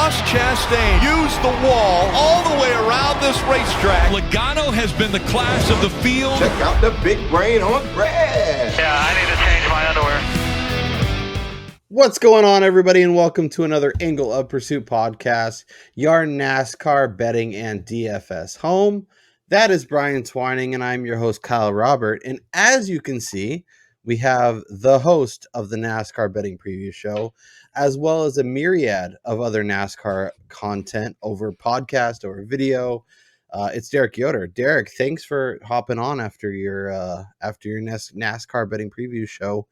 Ross Chastain used the wall all the way around this racetrack. Logano has been the class of the field. Check out the big brain on Brad. Yeah, I need to change my underwear. What's going on, everybody, and welcome to another Angle of Pursuit podcast, your NASCAR betting and DFS home. That is Brian Twining, and I'm your host, Kyle Robert. And as you can see, we have the host of the NASCAR betting preview show, as well as a myriad of other NASCAR content over podcast, over video. It's Derek Yoder. Derek, thanks for hopping on after your NASCAR betting preview show,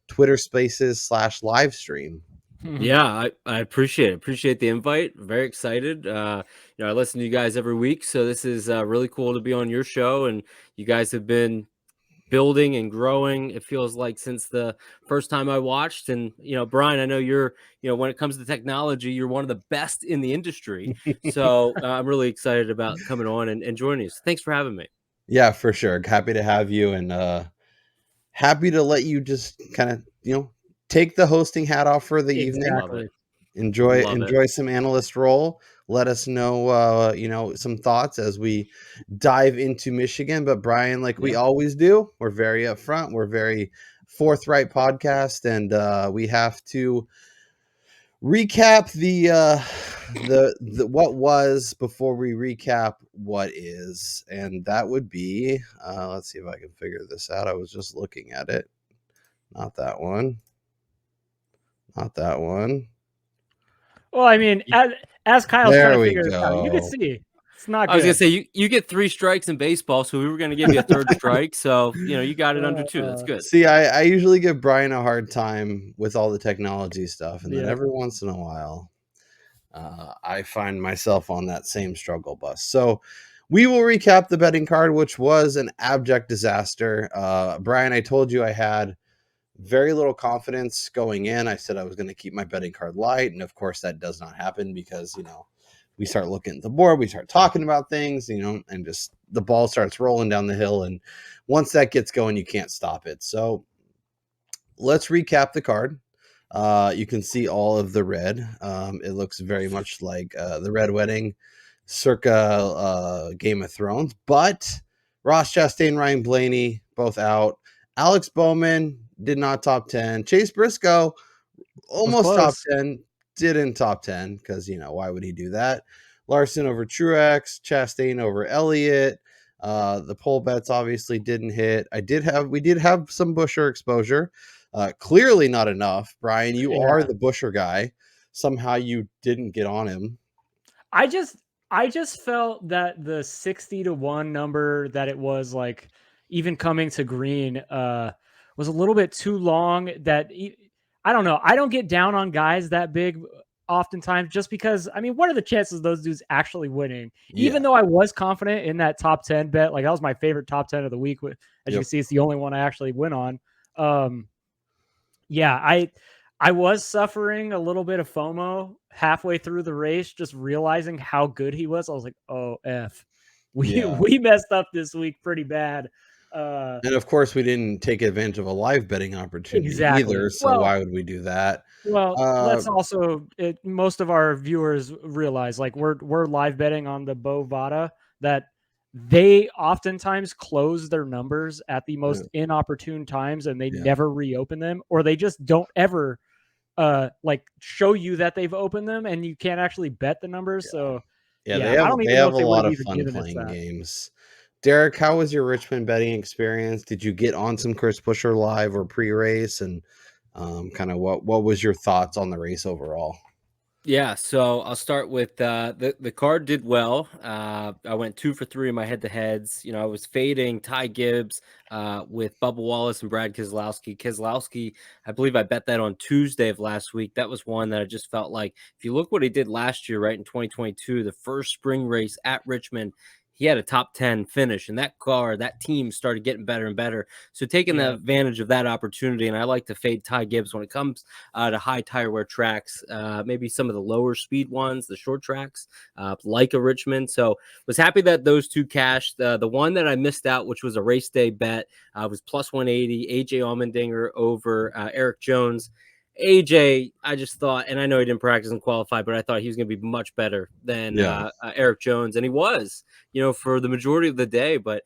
Twitter Spaces / live stream. Yeah, I appreciate it. Appreciate the invite. Very excited. I listen to you guys every week, so this is really cool to be on your show. And you guys have been building and growing, it feels like, since the first time I watched. And Brian, I know you're when it comes to technology, you're one of the best in the industry. So I'm really excited about coming on and joining you. So thanks for having me. Yeah, for sure. Happy to have you, and happy to let you just kind of take the hosting hat off for the evening. Enjoy some analyst role. Let us know some thoughts as we dive into Michigan. But Brian, like we always do, we're very upfront. We're very forthright podcast, and we have to recap the what was before we recap what is, and that would be let's see if I can figure this out. I was just looking at it. Not that one. Well, I mean, as Kyle's trying to figure this out, you can see it's not good. I was going to say, you get 3 strikes in baseball, so we were going to give you a third strike. So, you got it under 2. That's good. See, I usually give Brian a hard time with all the technology stuff. And then every once in a while, I find myself on that same struggle bus. So we will recap the betting card, which was an abject disaster. Brian, I told you I had very little confidence going in. I said I was going to keep my betting card light. And of course that does not happen because, we start looking at the board, we start talking about things, and just the ball starts rolling down the hill. And once that gets going, you can't stop it. So let's recap the card. You can see all of the red. It looks very much like the Red Wedding circa Game of Thrones, but Ross Chastain, Ryan Blaney, both out. Alex Bowman did not top 10. Chase Briscoe almost top 10, didn't top 10 because, why would he do that? Larson over Truex, Chastain over Elliott. The poll bets obviously didn't hit. We did have some Buescher exposure. Clearly not enough. Brian, you are the Buescher guy. Somehow you didn't get on him. I just felt that the 60-1 number that it was, like, even coming to green was a little bit too long. That I don't know. I don't get down on guys that big oftentimes just because, I mean, what are the chances of those dudes actually winning? Yeah. Even though I was confident in that top 10 bet, like that was my favorite top 10 of the week. As you can see, it's the only one I actually went on. I was suffering a little bit of FOMO halfway through the race, just realizing how good he was. I was like, oh, we messed up this week pretty bad. And of course, we didn't take advantage of a live betting opportunity either. So why would we do that? Well, let's also, most of our viewers realize, like, we're live betting on the Bovada, that they oftentimes close their numbers at the most inopportune times, and they never reopen them, or they just don't ever show you that they've opened them, and you can't actually bet the numbers. So they have a lot of fun playing games. Derek, how was your Richmond betting experience? Did you get on some Chris Buescher live or pre-race? And kind of what was your thoughts on the race overall? Yeah, so I'll start with the card did well. I went 2 for 3 in my head-to-heads. I was fading Ty Gibbs with Bubba Wallace and Brad Keselowski. Keselowski, I believe I bet that on Tuesday of last week. That was one that I just felt like, if you look what he did last year, right, in 2022, the first spring race at Richmond, he had a top 10 finish, and that team started getting better and better. So taking advantage of that opportunity, and I like to fade Ty Gibbs when it comes to high tire wear tracks, maybe some of the lower speed ones, the short tracks, like a Richmond. So was happy that those two cashed. The one that I missed out, which was a race day bet, was plus 180, AJ Allmendinger over Eric Jones. AJ, I just thought, and I know he didn't practice and qualify, but I thought he was going to be much better than Eric Jones, and he was, for the majority of the day. But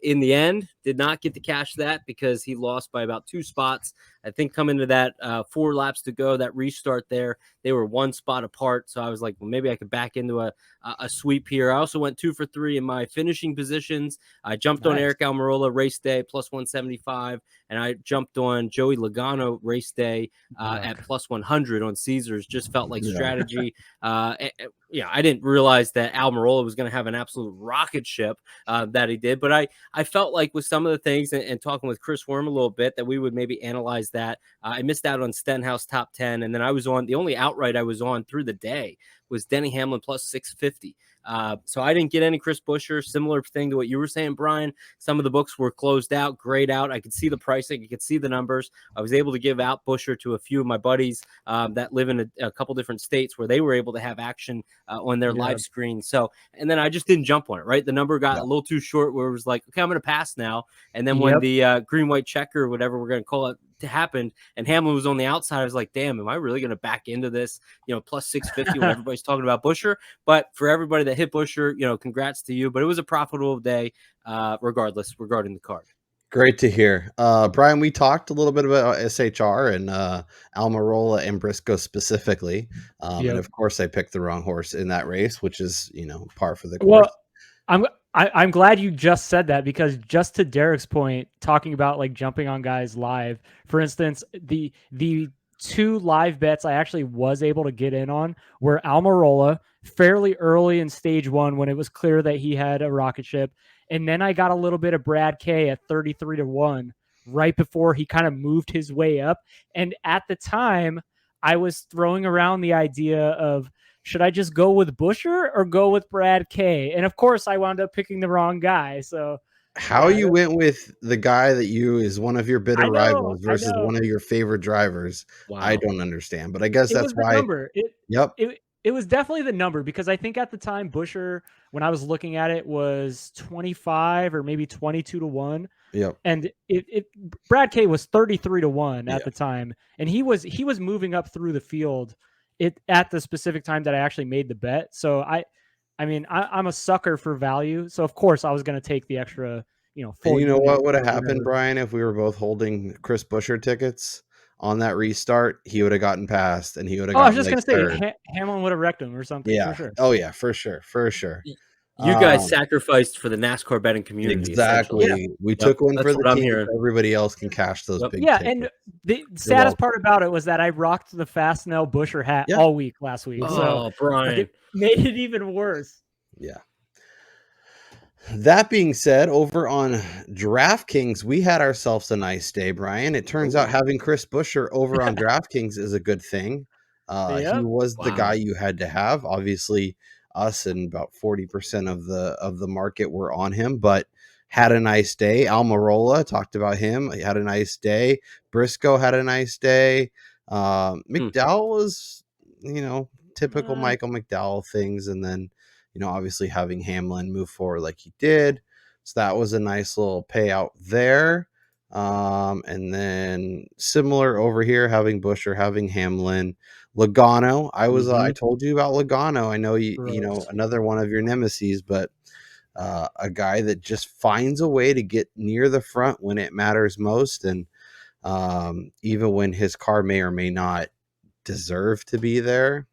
in the end, did not get to cash that because he lost by about 2 spots. I think coming to that 4 laps to go, that restart there, they were 1 spot apart. So I was like, well, maybe I could back into a sweep here. I also went 2 for 3 in my finishing positions. I jumped on Eric Almirola race day plus 175, and I jumped on Joey Logano race day at plus 100 on Caesars. Just felt like strategy. I didn't realize that Almirola was going to have an absolute rocket ship that he did, but I felt like with some of the things and talking with Chris Worm a little bit that we would maybe analyze that. I missed out on Stenhouse top 10, and then I was on the only outright I was on through the day was Denny Hamlin plus 650. So I didn't get any Chris Buescher. Similar thing to what you were saying, Brian. Some of the books were closed out, grayed out. I could see the pricing. I could see the numbers. I was able to give out Buescher to a few of my buddies that live in a couple different states where they were able to have action on their live screen. So, and then I just didn't jump on it, right? The number got a little too short where it was like, okay, I'm going to pass now. And then when the green, white checker, or whatever we're going to call it, happened and Hamlin was on the outside, I was like, damn, am I really going to back into this, plus 650 when everybody's talking about Buescher? But for everybody that hit Buescher, congrats to you. But it was a profitable day regardless regarding the card. Great to hear. Brian, we talked a little bit about SHR and Almirola and Briscoe specifically. And of course I picked the wrong horse in that race, which is, par for the course. Well, I'm glad you just said that, because just to Derek's point, talking about like jumping on guys live, for instance, the 2 live bets I actually was able to get in on were Almirola fairly early in stage 1 when it was clear that he had a rocket ship. And then I got a little bit of Brad K at 33-1 right before he kind of moved his way up. And at the time I was throwing around the idea of, should I just go with Buescher or go with Brad K? And of course I wound up picking the wrong guy. So how you went with the guy that is one of your bitter rivals versus one of your favorite drivers. Wow. I don't understand, but I guess that's why. Number. It was definitely the number, because I think at the time Buescher, when I was looking at it, was 25 or maybe 22-1. Yep. And Brad K was 33-1 at the time, and he was moving up through the field at the specific time that I actually made the bet. So I'm a sucker for value. So of course I was going to take the extra, full. You know what would have happened, Brian, if we were both holding Chris Buescher tickets on that restart? He would have gotten past, and he would have. I was just going to say Hamlin would have wrecked him or something. Yeah. For sure. Oh yeah, for sure. You guys sacrificed for the NASCAR betting community. Exactly. Yeah. We took one for the team. So everybody else can cash those big tickets. And the saddest part about it was that I rocked the Fastnell Buescher hat all week last week. Oh, Brian. It made it even worse. Yeah. That being said, over on DraftKings, we had ourselves a nice day, Brian. It turns out having Chris Buescher over on DraftKings is a good thing. He was the guy you had to have. Obviously, us and about 40% of the market were on him, but had a nice day. Almirola, talked about him. He had a nice day. Briscoe had a nice day. McDowell was, typical Michael McDowell things. And then, obviously having Hamlin move forward like he did. So that was a nice little payout there. And then similar over here, having Buescher, having Hamlin, Logano. I told you about Logano. I know another one of your nemesis, but a guy that just finds a way to get near the front when it matters most. And even when his car may or may not deserve to be there.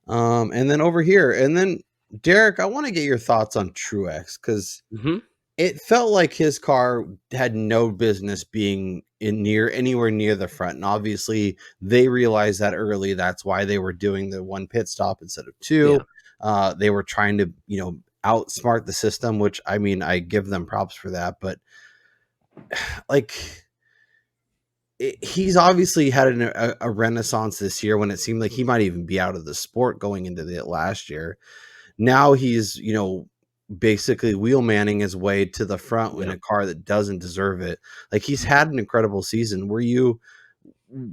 And then over here, and then Derek, I want to get your thoughts on Truex, because it felt like his car had no business being anywhere near the front. And obviously they realized that early. That's why they were doing the 1 pit stop instead of 2. Yeah. They were trying to, outsmart the system, which I give them props for that. But he's obviously had a renaissance this year when it seemed like he might even be out of the sport going into the last year. Now he's, basically wheel manning his way to the front in a car that doesn't deserve it. Like, he's had an incredible season.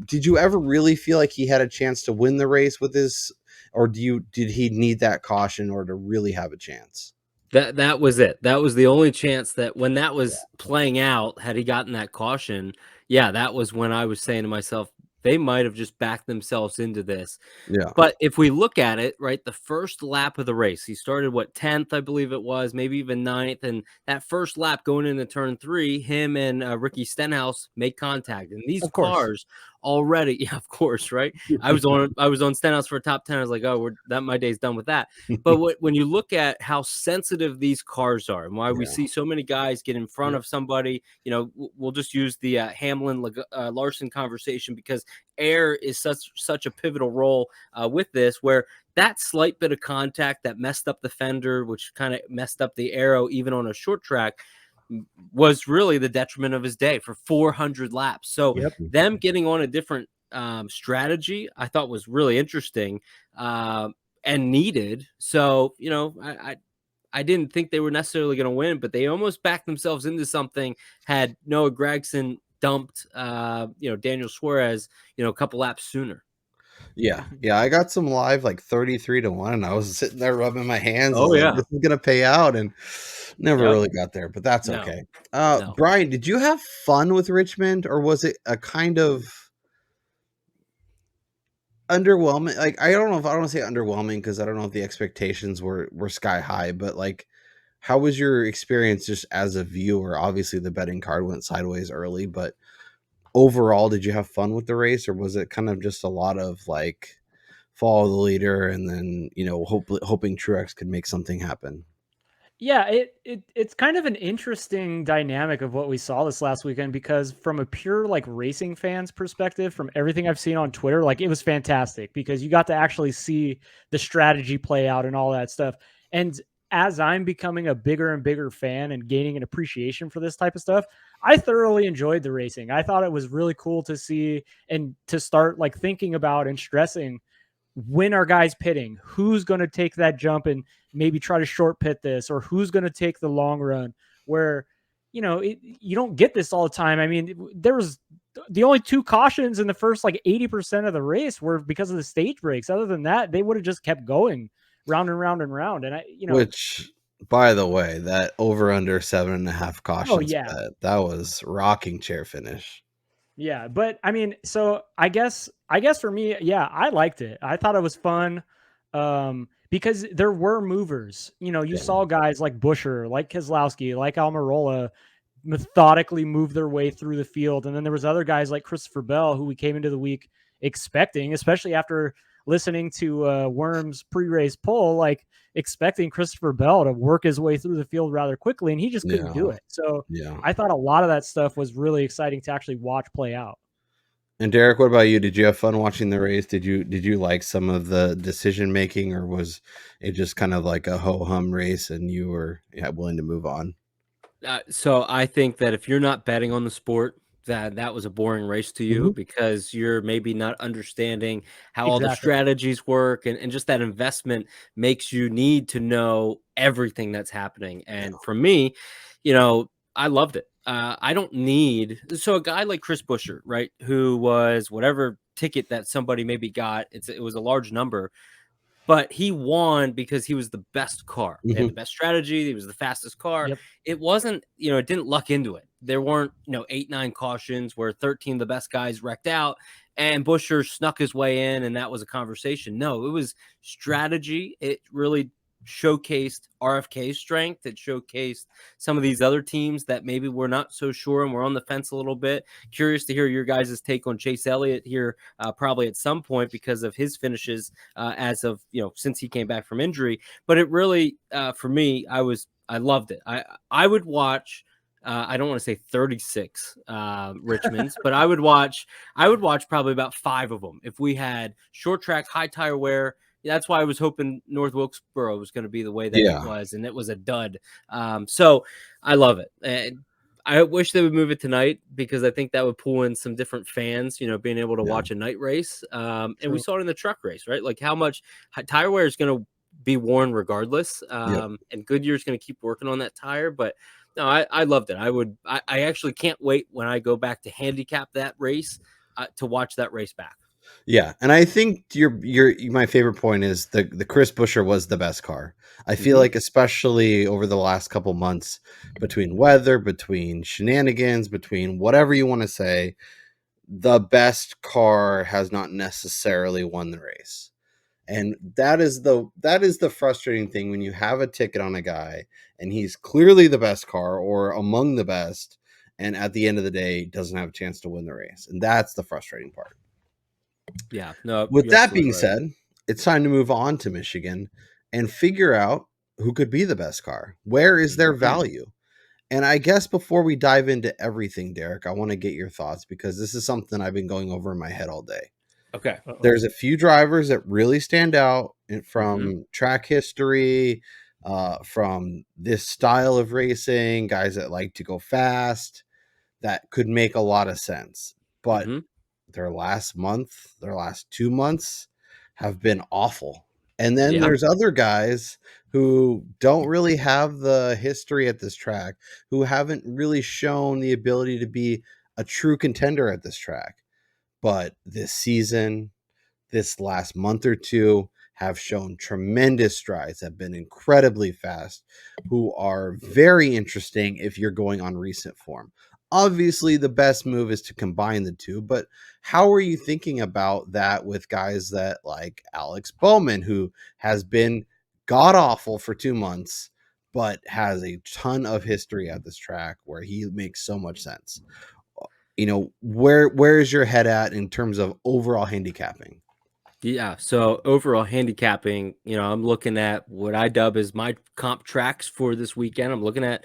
Did you ever really feel like he had a chance to win the race with his, or did he need that caution in order to really have a chance? That was it. That was the only chance that when that was playing out, had he gotten that caution, that was when I was saying to myself, they might have just backed themselves into this. Yeah. But if we look at it, right, the first lap of the race, he started 10th, I believe it was, maybe even 9th. And that first lap going into turn 3, him and Ricky Stenhouse make contact. And these cars already, yeah, of course, right? I was on Stenhouse for a top 10. I was like, oh, my day's done with that. But when you look at how sensitive these cars are and why we see so many guys get in front of somebody, we'll just use the Hamlin Larson conversation, because air is such a pivotal role with this, where that slight bit of contact that messed up the fender, which kind of messed up the aero even on a short track, was really the detriment of his day for 400 laps. So them getting on a different strategy, I thought was really interesting and needed. So, I didn't think they were necessarily going to win, but they almost backed themselves into something had Noah Gragson dumped, Daniel Suarez, a couple laps sooner. Yeah. I got some live 33-1, and I was sitting there rubbing my hands. Oh, yeah. This is gonna pay out, and never really got there, but that's okay. No. Brian, did you have fun with Richmond, or was it a kind of underwhelming? I don't know if I don't want to say underwhelming, because I don't know if the expectations were sky high, but how was your experience just as a viewer? Obviously, the betting card went sideways early, but overall, did you have fun with the race, or was it kind of just a lot of follow the leader and then hoping Truex could make something happen? Yeah, it's kind of an interesting dynamic of what we saw this last weekend, because from a pure racing fans perspective, from everything I've seen on Twitter, it was fantastic, because you got to actually see the strategy play out and all that stuff. And as I'm becoming a bigger and bigger fan and gaining an appreciation for this type of stuff, I thoroughly enjoyed the racing. I thought it was really cool to see and to start thinking about and stressing, when are guys pitting? Who's going to take that jump and maybe try to short pit this, or who's going to take the long run, where, you don't get this all the time. I mean, there was the only 2 cautions in the first 80% of the race were because of the stage breaks. Other than that, they would have just kept going round and round and round. And which, by the way, that over under 7.5 cautions. Oh, yeah. That was rocking chair finish. Yeah, but I mean, so I guess for me, yeah, I liked it. I thought it was fun, because there were movers. You saw guys like Buescher, like Keselowski, like Almirola methodically move their way through the field, and then there was other guys like Christopher Bell, who we came into the week expecting, especially after listening to Worm's pre-race poll, expecting Christopher Bell to work his way through the field rather quickly, and he just couldn't do it. So I thought a lot of that stuff was really exciting to actually watch play out. And Derek, what about you? Did you have fun watching the race? Did you like some of the decision making, or was it just kind of like a ho-hum race and you were willing to move on? So I think that if you're not betting on the sport, that was a boring race to you, because you're maybe not understanding how all the strategies work, and just that investment makes you need to know everything that's happening. And for me, I loved it. I don't need, so a guy like Chris Buescher, right, who was whatever ticket that somebody maybe got, it was a large number, but he won because he was the best car. They had the best strategy. He was the fastest car. It wasn't, it didn't luck into it. There weren't, 8-9 cautions where 13 of the best guys wrecked out and Buescher snuck his way in, and that was a conversation. No, it was strategy. It really showcased RFK's strength. It showcased some of these other teams that maybe we're not so sure and we're on the fence a little bit. Curious to hear your guys' take on Chase Elliott here, probably at some point, because of his finishes as of, since he came back from injury. But it really, for me, I loved it. I would watch, I don't want to say 36 Richmonds, but I would watch probably about 5 of them if we had short track, high tire wear. That's why I was hoping North Wilkesboro was going to be the way that it was, and it was a dud. So I love it. And I wish they would move it tonight, because I think that would pull in some different fans, being able to watch a night race. And we saw it in the truck race, right? How much tire wear is going to be worn regardless. And Goodyear's going to keep working on that tire. But no, I loved it. I actually can't wait when I go back to handicap that race to watch that race back. Yeah, and I think my favorite point is the Chris Buescher was the best car. I feel like, especially over the last couple months, between weather, between shenanigans, between whatever you want to say, the best car has not necessarily won the race. And that is the frustrating thing when you have a ticket on a guy and he's clearly the best car or among the best, and at the end of the day doesn't have a chance to win the race. And that's the frustrating part. Yeah. No. With that being said, it's time to move on to Michigan and figure out who could be the best car. Where is their value? And I guess before we dive into everything, Derek, I want to get your thoughts because this is something I've been going over in my head all day. Okay. There's a few drivers that really stand out from track history, from this style of racing, guys that like to go fast, that could make a lot of sense. But their last 2 months have been awful. And then there's other guys who don't really have the history at this track, who haven't really shown the ability to be a true contender at this track. But this season, this last month or two, have shown tremendous strides, have been incredibly fast, who are very interesting if you're going on recent form. Obviously, the best move is to combine the two, but how are you thinking about that with guys that like Alex Bowman, who has been god-awful for 2 months, but has a ton of history at this track where he makes so much sense? You know, where is your head at in terms of overall handicapping? Yeah. So overall handicapping, I'm looking at what I dub as my comp tracks for this weekend. I'm looking at,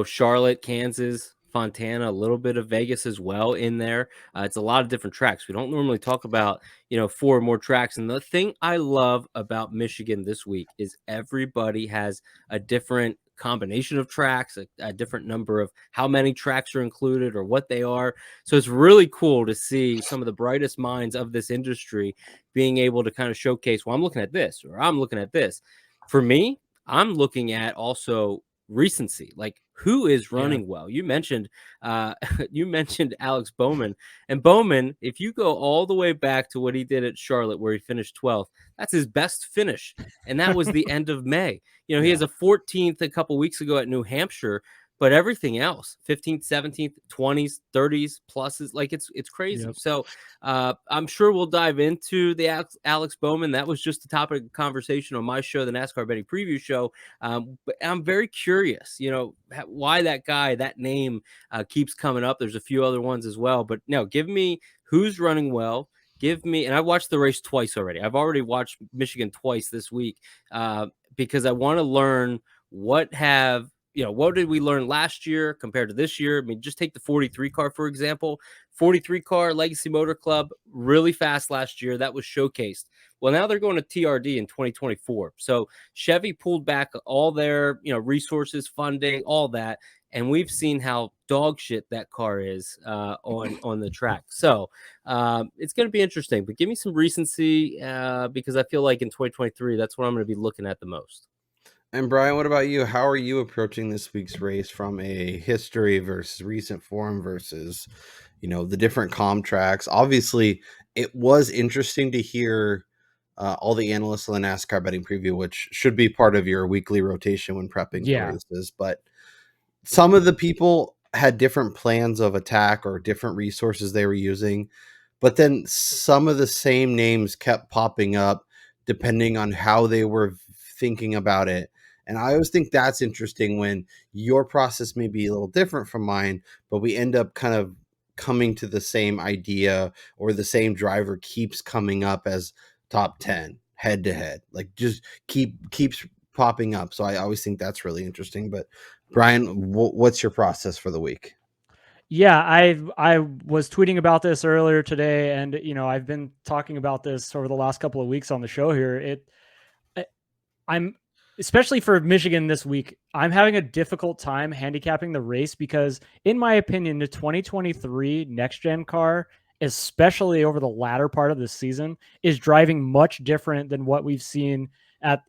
Charlotte, Kansas, Fontana, a little bit of Vegas as well in there. It's a lot of different tracks. We don't normally talk about, 4 or more tracks. And the thing I love about Michigan this week is everybody has a different combination of tracks, a different number of how many tracks are included or what they are. So it's really cool to see some of the brightest minds of this industry being able to kind of showcase, well, I'm looking at this or I'm looking at this. For me, I'm looking at also recency, like who is running well. You mentioned Alex Bowman, and Bowman, if you go all the way back to what he did at Charlotte where he finished 12th, that's his best finish, and that was the end of May. He has a 14th a couple weeks ago at New Hampshire, but everything else 15th, 17th, 20s, 30s, pluses, like it's crazy. So I'm sure we'll dive into the Alex Bowman. That was just the topic of conversation on my show, the NASCAR Betting Preview Show. But I'm very curious, why that guy, that name keeps coming up. There's a few other ones as well, but no, give me who's running well. Give me, and I watched the race twice already. I've already watched Michigan twice this week because I want to learn what did we learn last year compared to this year? I mean, just take the 43 car, for example. 43 car, Legacy Motor Club, really fast last year. That was showcased. Well, now they're going to TRD in 2024. So Chevy pulled back all their, resources, funding, all that. And we've seen how dog shit that car is on the track. So it's going to be interesting. But give me some recency because I feel like in 2023, that's what I'm going to be looking at the most. And Brian, what about you? How are you approaching this week's race from a history versus recent form versus, the different comp tracks? Obviously, it was interesting to hear all the analysts on the NASCAR Betting Preview, which should be part of your weekly rotation when prepping for races. But some of the people had different plans of attack or different resources they were using. But then some of the same names kept popping up depending on how they were thinking about it. And I always think that's interesting when your process may be a little different from mine, but we end up kind of coming to the same idea, or the same driver keeps coming up as top 10 head to head, like just keeps popping up. So I always think that's really interesting. But Brian, what's your process for the week? Yeah, I was tweeting about this earlier today, and I've been talking about this over the last couple of weeks on the show here. I'm especially for Michigan this week, I'm having a difficult time handicapping the race because, in my opinion, the 2023 next gen car, especially over the latter part of the season, is driving much different than what we've seen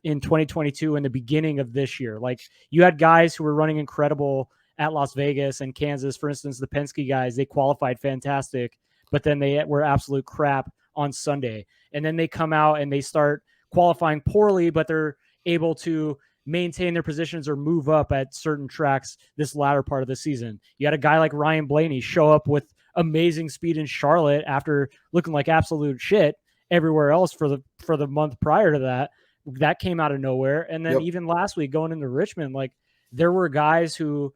in 2022 and the beginning of this year. Like, you had guys who were running incredible at Las Vegas and Kansas. For instance, the Penske guys, they qualified fantastic, but then they were absolute crap on Sunday. And then they come out and they start qualifying poorly, but they're able to maintain their positions or move up at certain tracks this latter part of the season. You had a guy like Ryan Blaney show up with amazing speed in Charlotte after looking like absolute shit everywhere else for the month prior to that. That came out of nowhere. And then even last week going into Richmond, like there were guys who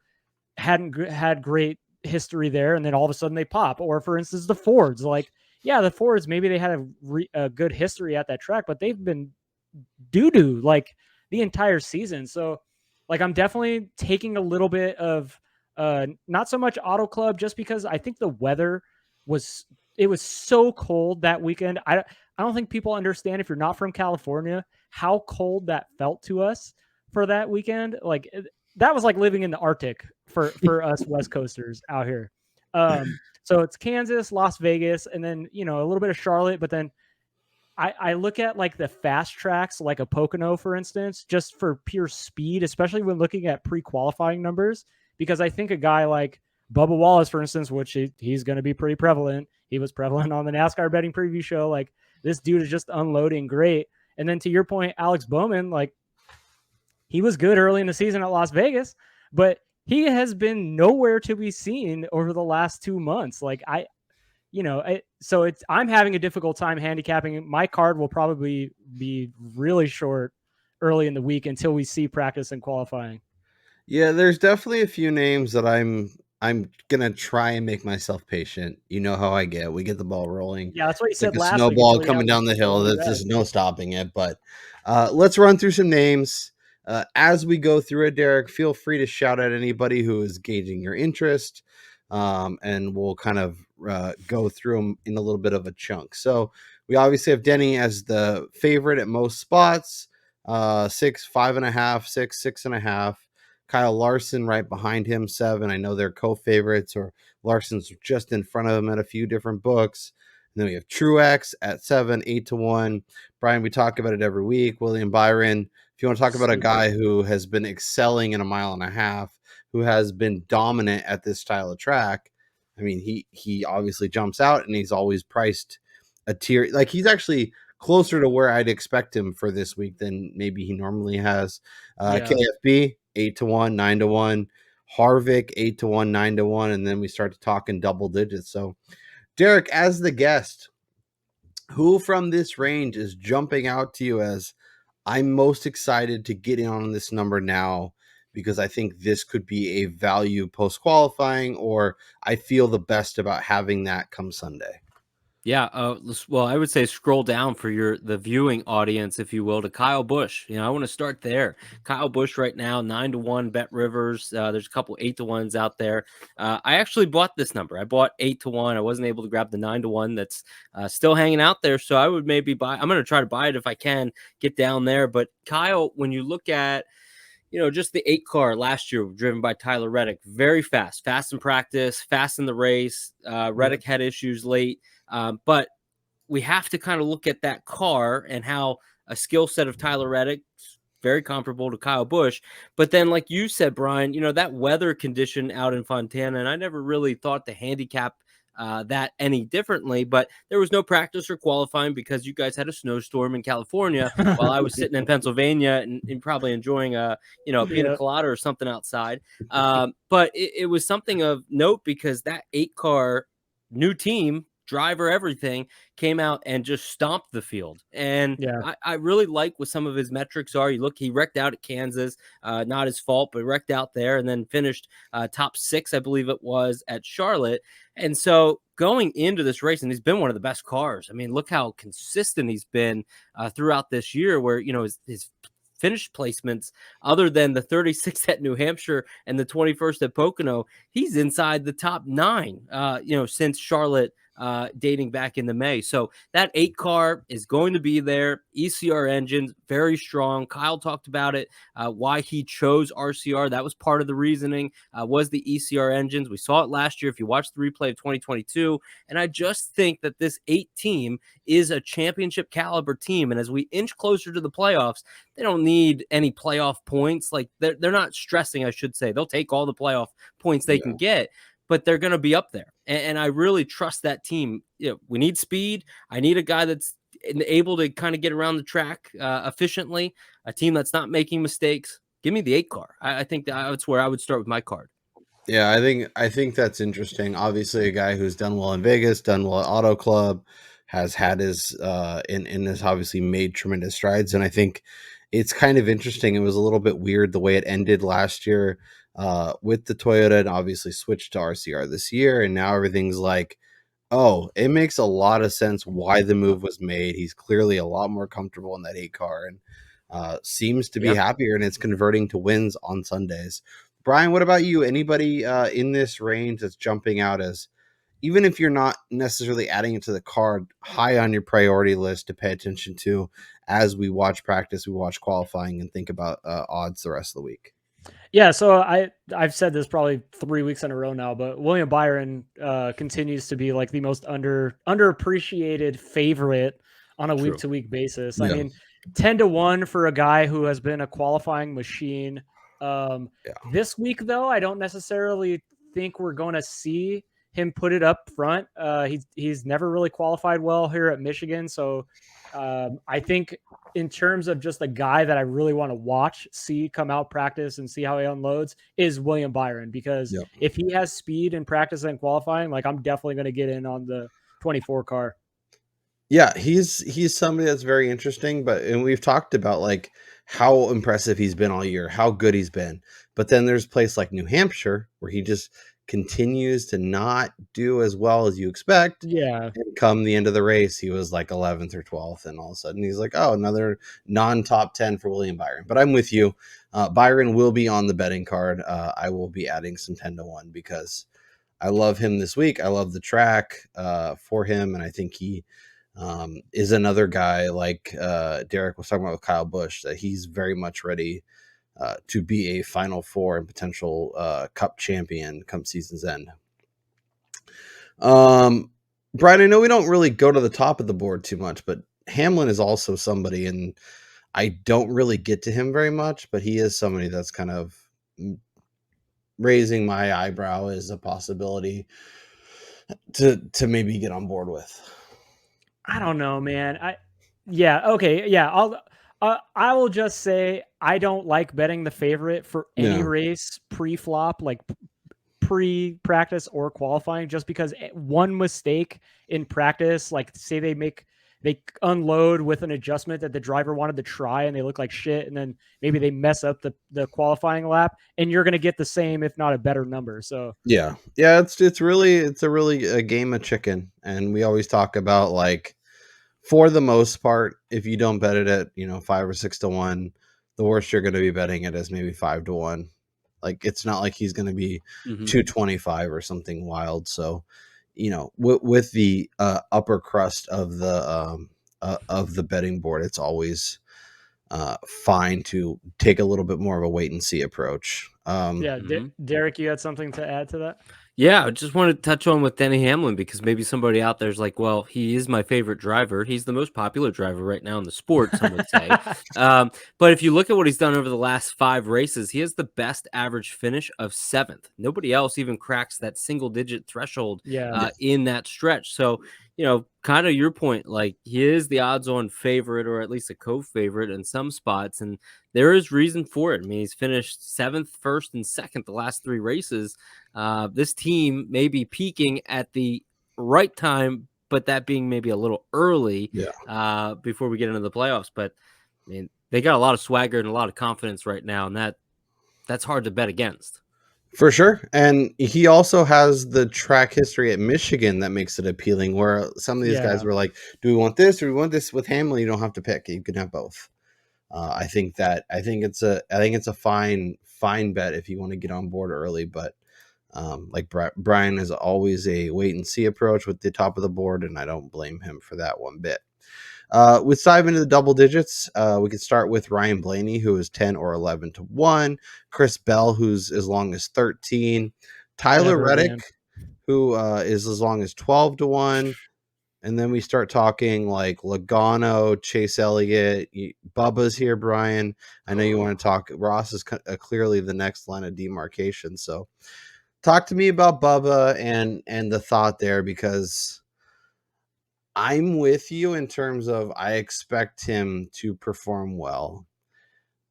hadn't had great history there, and then all of a sudden they pop. Or for instance, the Fords, like, yeah, the Fords, maybe they had a good history at that track, but they've been doo-doo like the entire season. So like I'm definitely taking a little bit of not so much Auto Club, just because I think the weather was so cold that weekend. I don't think people understand, if you're not from California, how cold that felt to us for that weekend. Like that was like living in the Arctic for us West Coasters out here. So it's Kansas, Las Vegas, and then, a little bit of Charlotte. But then I look at like the fast tracks, like a Pocono, for instance, just for pure speed, especially when looking at pre-qualifying numbers, because I think a guy like Bubba Wallace, for instance, which he's going to be pretty prevalent. He was prevalent on the NASCAR betting preview show. Like this dude is just unloading great. And then to your point, Alex Bowman, like he was good early in the season at Las Vegas, but he has been nowhere to be seen over the last 2 months. Like I'm having a difficult time handicapping. My card will probably be really short early in the week until we see practice and qualifying. Yeah, there's definitely a few names that I'm gonna try and make myself patient. You know how I get. We get the ball rolling. Yeah, that's what you said like last a snowball week. coming down the hill. There's just no stopping it. But let's run through some names. As we go through it, Derek, feel free to shout at anybody who is gauging your interest. And we'll kind of go through them in a little bit of a chunk. So we obviously have Denny as the favorite at most spots. 6, 5.5, 6, 6.5. Kyle Larson right behind him, 7. I know they're co-favorites, or Larson's just in front of him at a few different books. And then we have Truex at 7, 8-1. Brian, we talk about it every week. William Byron. If you want to talk about a guy who has been excelling in a mile and a half, who has been dominant at this style of track, I mean, he obviously jumps out, and he's always priced a tier. Like he's actually closer to where I'd expect him for this week than maybe he normally has. KFB 8-1, 9-1. Harvick 8-1, 9-1, and then we start to talk in double digits. So, Derek, as the guest, who from this range is jumping out to you as I'm most excited to get in on this number now, because I think this could be a value post qualifying, or I feel the best about having that come Sunday? Yeah, well, I would say scroll down for the viewing audience, if you will, to Kyle Busch. I want to start there. Kyle Busch right now, 9-1 BetRivers. There's a couple 8-1s out there. I actually bought this number. I bought 8-1. I wasn't able to grab the 9-1 that's still hanging out there. So I would maybe buy. I'm going to try to buy it if I can get down there. But Kyle, when you look at just the 8 car last year driven by Tyler Reddick, very fast in practice, fast in the race. Reddick had issues late. But we have to kind of look at that car and how a skill set of Tyler Reddick very comparable to Kyle Busch. But then, like you said, Brian, that weather condition out in Fontana, and I never really thought to handicap that any differently, but there was no practice or qualifying because you guys had a snowstorm in California while I was sitting in Pennsylvania and probably enjoying a pina colada or something outside. But it was something of note because that 8 car new team, driver, everything, came out and just stomped the field. And I really like what some of his metrics are. He wrecked out at Kansas, not his fault, but wrecked out there, and then finished top 6, I believe it was, at Charlotte. And so going into this race, and he's been one of the best cars. I mean, look how consistent he's been throughout this year, where, his finished placements, other than the 36th at New Hampshire and the 21st at Pocono, he's inside the top 9, since Charlotte, dating back into May. So that 8 car is going to be there. ECR engines, very strong. Kyle talked about it, why he chose RCR. That was part of the reasoning, was the ECR engines. We saw it last year if you watch the replay of 2022. And I just think that this 8 team is a championship caliber team. And as we inch closer to the playoffs, they don't need any playoff points. Like they're not stressing, I should say. They'll take all the playoff points they can get, but they're going to be up there. And I really trust that team. We need speed. I need a guy that's able to kind of get around the track efficiently, a team that's not making mistakes. Give me the 8 car. I think that's where I would start with my card. Yeah, I think that's interesting. Obviously, a guy who's done well in Vegas, done well at Auto Club, has had his in has obviously made tremendous strides, and I think it's kind of interesting. It was a little bit weird the way it ended last year with the Toyota, and obviously switched to RCR this year, and now everything's like, oh, it makes a lot of sense why the move was made. He's clearly a lot more comfortable in that 8 car, and seems to be happier, and it's converting to wins on Sundays. Brian, what about you? Anybody in this range that's jumping out as, even if you're not necessarily adding it to the card, high on your priority list to pay attention to as we watch practice, we watch qualifying, and think about odds the rest of the week? Yeah, so I've said this probably 3 weeks in a row now, but William Byron continues to be like the most underappreciated favorite on a week to week basis. I mean, 10-1 for a guy who has been a qualifying machine. This week, though, I don't necessarily think we're going to see him put it up front. He's never really qualified well here at Michigan, so I think in terms of just a guy that I really want to see come out practice and see how he unloads is William Byron, because if he has speed in practice and qualifying, like, I'm definitely going to get in on the 24 car. Yeah, he's somebody that's very interesting, and we've talked about like how impressive he's been all year, how good he's been. But then there's a place like New Hampshire where he just continues to not do as well as you expect. Yeah. And come the end of the race, he was like 11th or 12th, and all of a sudden he's like, oh, another non-top 10 for William Byron. But I'm with you. Byron will be on the betting card. I will be adding some 10-1 because I love him this week. I love the track for him, and I think he is another guy like Derek was talking about with Kyle Busch, that he's very much ready to be a Final Four and potential Cup champion come season's end. Brian, I know we don't really go to the top of the board too much, but Hamlin is also somebody, and I don't really get to him very much, but he is somebody that's kind of raising my eyebrow as a possibility to maybe get on board with. I don't know, man. I will just say I don't like betting the favorite for any race pre-flop, like pre-practice or qualifying, just because one mistake in practice, like say they unload with an adjustment that the driver wanted to try and they look like shit, and then maybe they mess up the qualifying lap, and you're going to get the same, if not a better number. So it's really a game of chicken, and we always talk about, like, for the most part, if you don't bet it at 5 or 6-1, the worst you're going to be betting it is maybe 5-1. Like, it's not like he's going to be 225 or something wild. So, with the upper crust of the betting board, it's always fine to take a little bit more of a wait and see approach. Derek, you had something to add to that? Yeah, I just wanted to touch on with Denny Hamlin, because maybe somebody out there's like, well, he is my favorite driver. He's the most popular driver right now in the sport, some would say. But if you look at what he's done over the last 5 races, he has the best average finish of 7th. Nobody else even cracks that single-digit threshold in that stretch. So, kind of your point, like, he is the odds-on favorite, or at least a co-favorite in some spots, and there is reason for it. I mean, he's finished 7th, 1st, and 2nd the last 3 races. This team may be peaking at the right time, but that being maybe a little early before we get into the playoffs. But I mean, they got a lot of swagger and a lot of confidence right now, and that's hard to bet against. For sure. And he also has the track history at Michigan that makes it appealing, where some of these guys were like, do we want this or do we want this? With Hamlin, you don't have to pick. You can have both. I think it's a fine bet if you want to get on board early, but like Brian is always a wait and see approach with the top of the board, and I don't blame him for that one bit. Let's dive into the double digits. We could start with Ryan Blaney, who is 10 or 11-1. Chris Bell, who's as long as 13. Tyler Reddick, who is as long as 12-1. And then we start talking like Logano, Chase Elliott, Bubba's here, Brian. I know you want to talk. Ross is clearly the next line of demarcation. So talk to me about Bubba and the thought there, because I'm with you in terms of I expect him to perform well,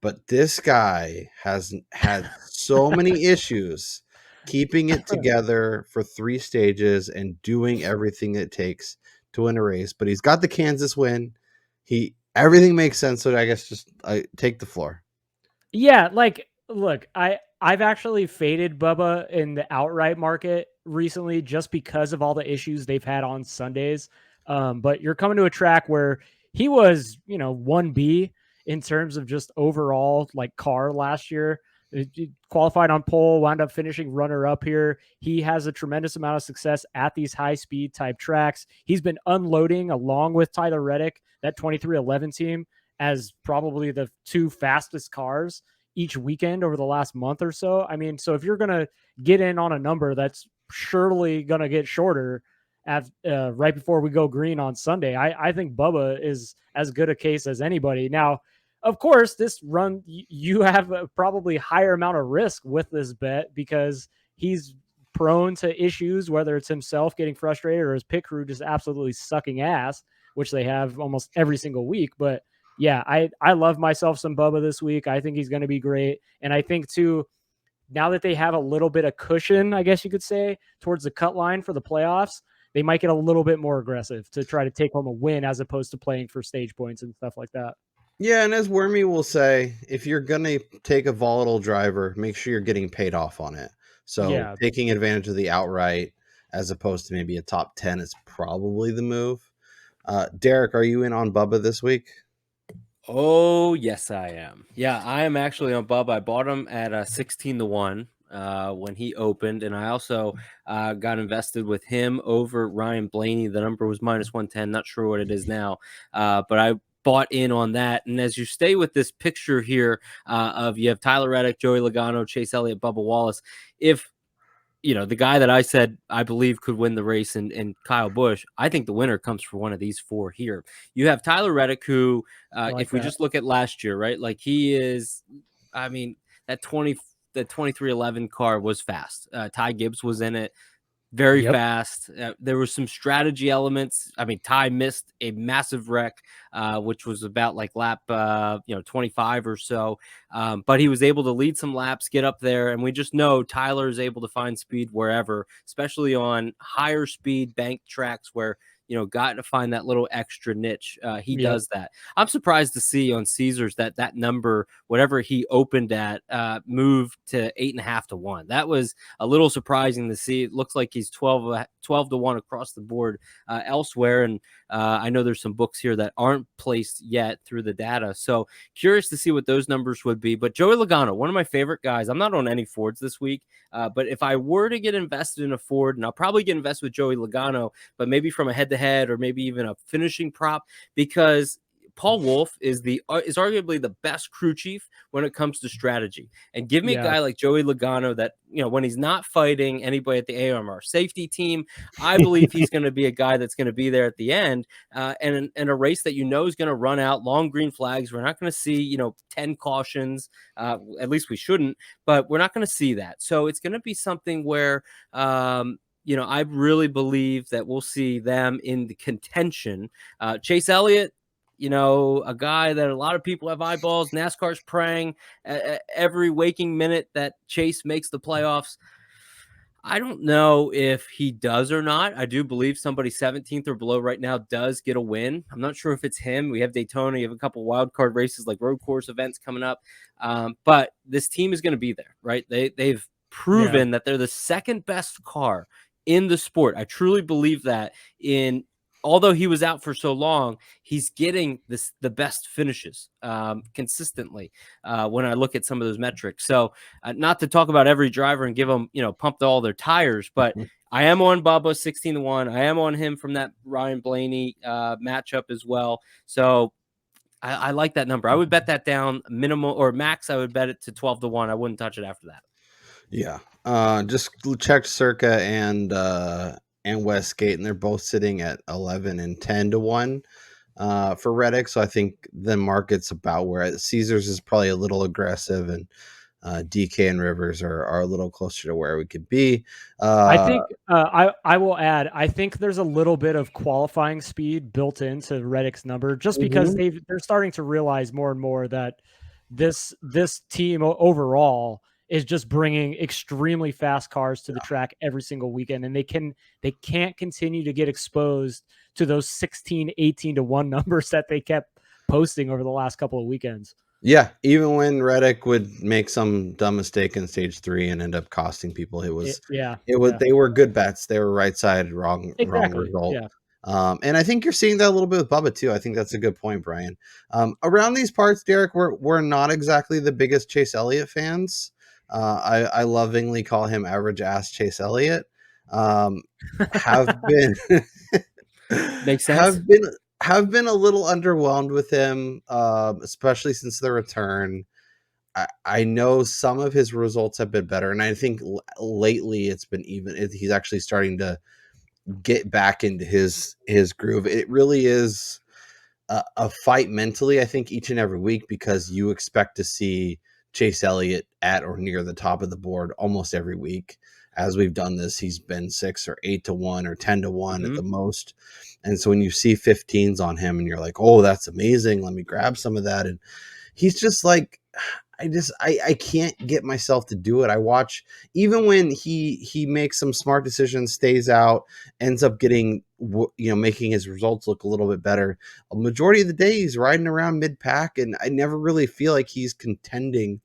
but this guy has had so many issues keeping it together for 3 stages and doing everything it takes to win a race. But he's got the Kansas win. Everything makes sense. So I guess just take the floor. Yeah, like, look, I've actually faded Bubba in the outright market recently just because of all the issues they've had on Sundays. But you're coming to a track where he was, 1B in terms of just overall like car last year. He qualified on pole, wound up finishing runner up here. He has a tremendous amount of success at these high speed type tracks. He's been unloading along with Tyler Reddick, that 2311 team, as probably the 2 fastest cars each weekend over the last month or so. I mean, so if you're going to get in on a number that's surely going to get shorter right before we go green on Sunday, I think Bubba is as good a case as anybody. Now, of course, this run, you have a probably higher amount of risk with this bet because he's prone to issues, whether it's himself getting frustrated or his pit crew just absolutely sucking ass, which they have almost every single week. But yeah, I love myself some Bubba this week. I think he's going to be great. And I think too, now that they have a little bit of cushion, I guess you could say, towards the cut line for the playoffs, they might get a little bit more aggressive to try to take home a win as opposed to playing for stage points and stuff like that. Yeah, and as Wormy will say, if you're going to take a volatile driver, make sure you're getting paid off on it. So taking advantage of the outright as opposed to maybe a top 10 is probably the move. Derek, are you in on Bubba this week? Oh, yes, I am. Yeah, I am actually on Bubba. I bought him at 16-1 when he opened, and I also got invested with him over Ryan Blaney. The number was -110. Not sure what it is now, but I bought in on that. And as you stay with this picture here of you have Tyler Reddick, Joey Logano, Chase Elliott, Bubba Wallace, if the guy that I said I believe could win the race and Kyle Busch, I think the winner comes for one of these 4 here. You have Tyler Reddick, who, if we just look at last year, right, like he is, I mean, that 2311 car was fast. Ty Gibbs was in it. Very fast. There were some strategy elements. I mean, Ty missed a massive wreck, which was about like lap, 25 or so. But he was able to lead some laps, get up there. And we just know Tyler is able to find speed wherever, especially on higher speed bank tracks where, got to find that little extra niche. He does that. I'm surprised to see on Caesars that number, whatever he opened at, moved to 8.5-1. That was a little surprising to see. It looks like he's 12-1 across the board elsewhere. And I know there's some books here that aren't placed yet through the data. So curious to see what those numbers would be. But Joey Logano, one of my favorite guys. I'm not on any Fords this week, but if I were to get invested in a Ford, and I'll probably get invested with Joey Logano, but maybe from a head-to-head or maybe even a finishing prop, because Paul Wolf is arguably the best crew chief when it comes to strategy. And give me a guy like Joey Logano that, when he's not fighting anybody at the AMR safety team, I believe he's going to be a guy that's going to be there at the end. And in a race that is going to run out long green flags. We're not going to see, 10 cautions. At least we shouldn't, but we're not going to see that. So it's going to be something where, I really believe that we'll see them in the contention. Chase Elliott, a guy that a lot of people have eyeballs. NASCAR's praying every waking minute that Chase makes the playoffs. I don't know if he does or not. I do believe somebody 17th or below right now does get a win. I'm not sure if it's him. We have Daytona. You have a couple wild card races like road course events coming up. But this team is going to be there, right? They've proven that they're the second best car in the sport. I truly believe that. Although he was out for so long, he's getting the best finishes consistently when I look at some of those metrics. So not to talk about every driver and give them, pumped all their tires, but I am on Bubba 16-1. I am on him from that Ryan Blaney matchup as well. So I like that number. I would bet that down minimum or max. I would bet it to 12-1. I wouldn't touch it after that. Yeah. Just checked Circa and Westgate, and they're both sitting at 11 and 10-1 for Reddick. So I think the market's about where Caesars is probably a little aggressive, and DK and Rivers are a little closer to where we could be. I think I will add, I think there's a little bit of qualifying speed built into Reddick's number, just because they're starting to realize more and more that this team overall is just bringing extremely fast cars to the track every single weekend, and they can't continue to get exposed to those 16, 18 to 1 numbers that they kept posting over the last couple of weekends. Yeah, even when Reddick would make some dumb mistake in stage 3 and end up costing people, they were good bets. They were right side, wrong result. Yeah. And I think you're seeing that a little bit with Bubba too. I think that's a good point, Brian. Around these parts, Derek, we're not exactly the biggest Chase Elliott fans. I lovingly call him average ass Chase Elliott. Have been Makes sense. Have been a little underwhelmed with him, especially since the return. I know some of his results have been better, and I think lately it's been even. He's actually starting to get back into his groove. It really is a fight mentally, I think, each and every week, because you expect to see Chase Elliott at or near the top of the board almost every week. As we've done this, he's been 6 or 8 to 1 or 10 to 1 at the most. And so when you see 15s on him and you're like, oh, that's amazing, let me grab some of that. And he's just like, I can't get myself to do it. I watch, even when he makes some smart decisions, stays out, ends up getting, making his results look a little bit better. A majority of the day he's riding around mid-pack, and I never really feel like he's contending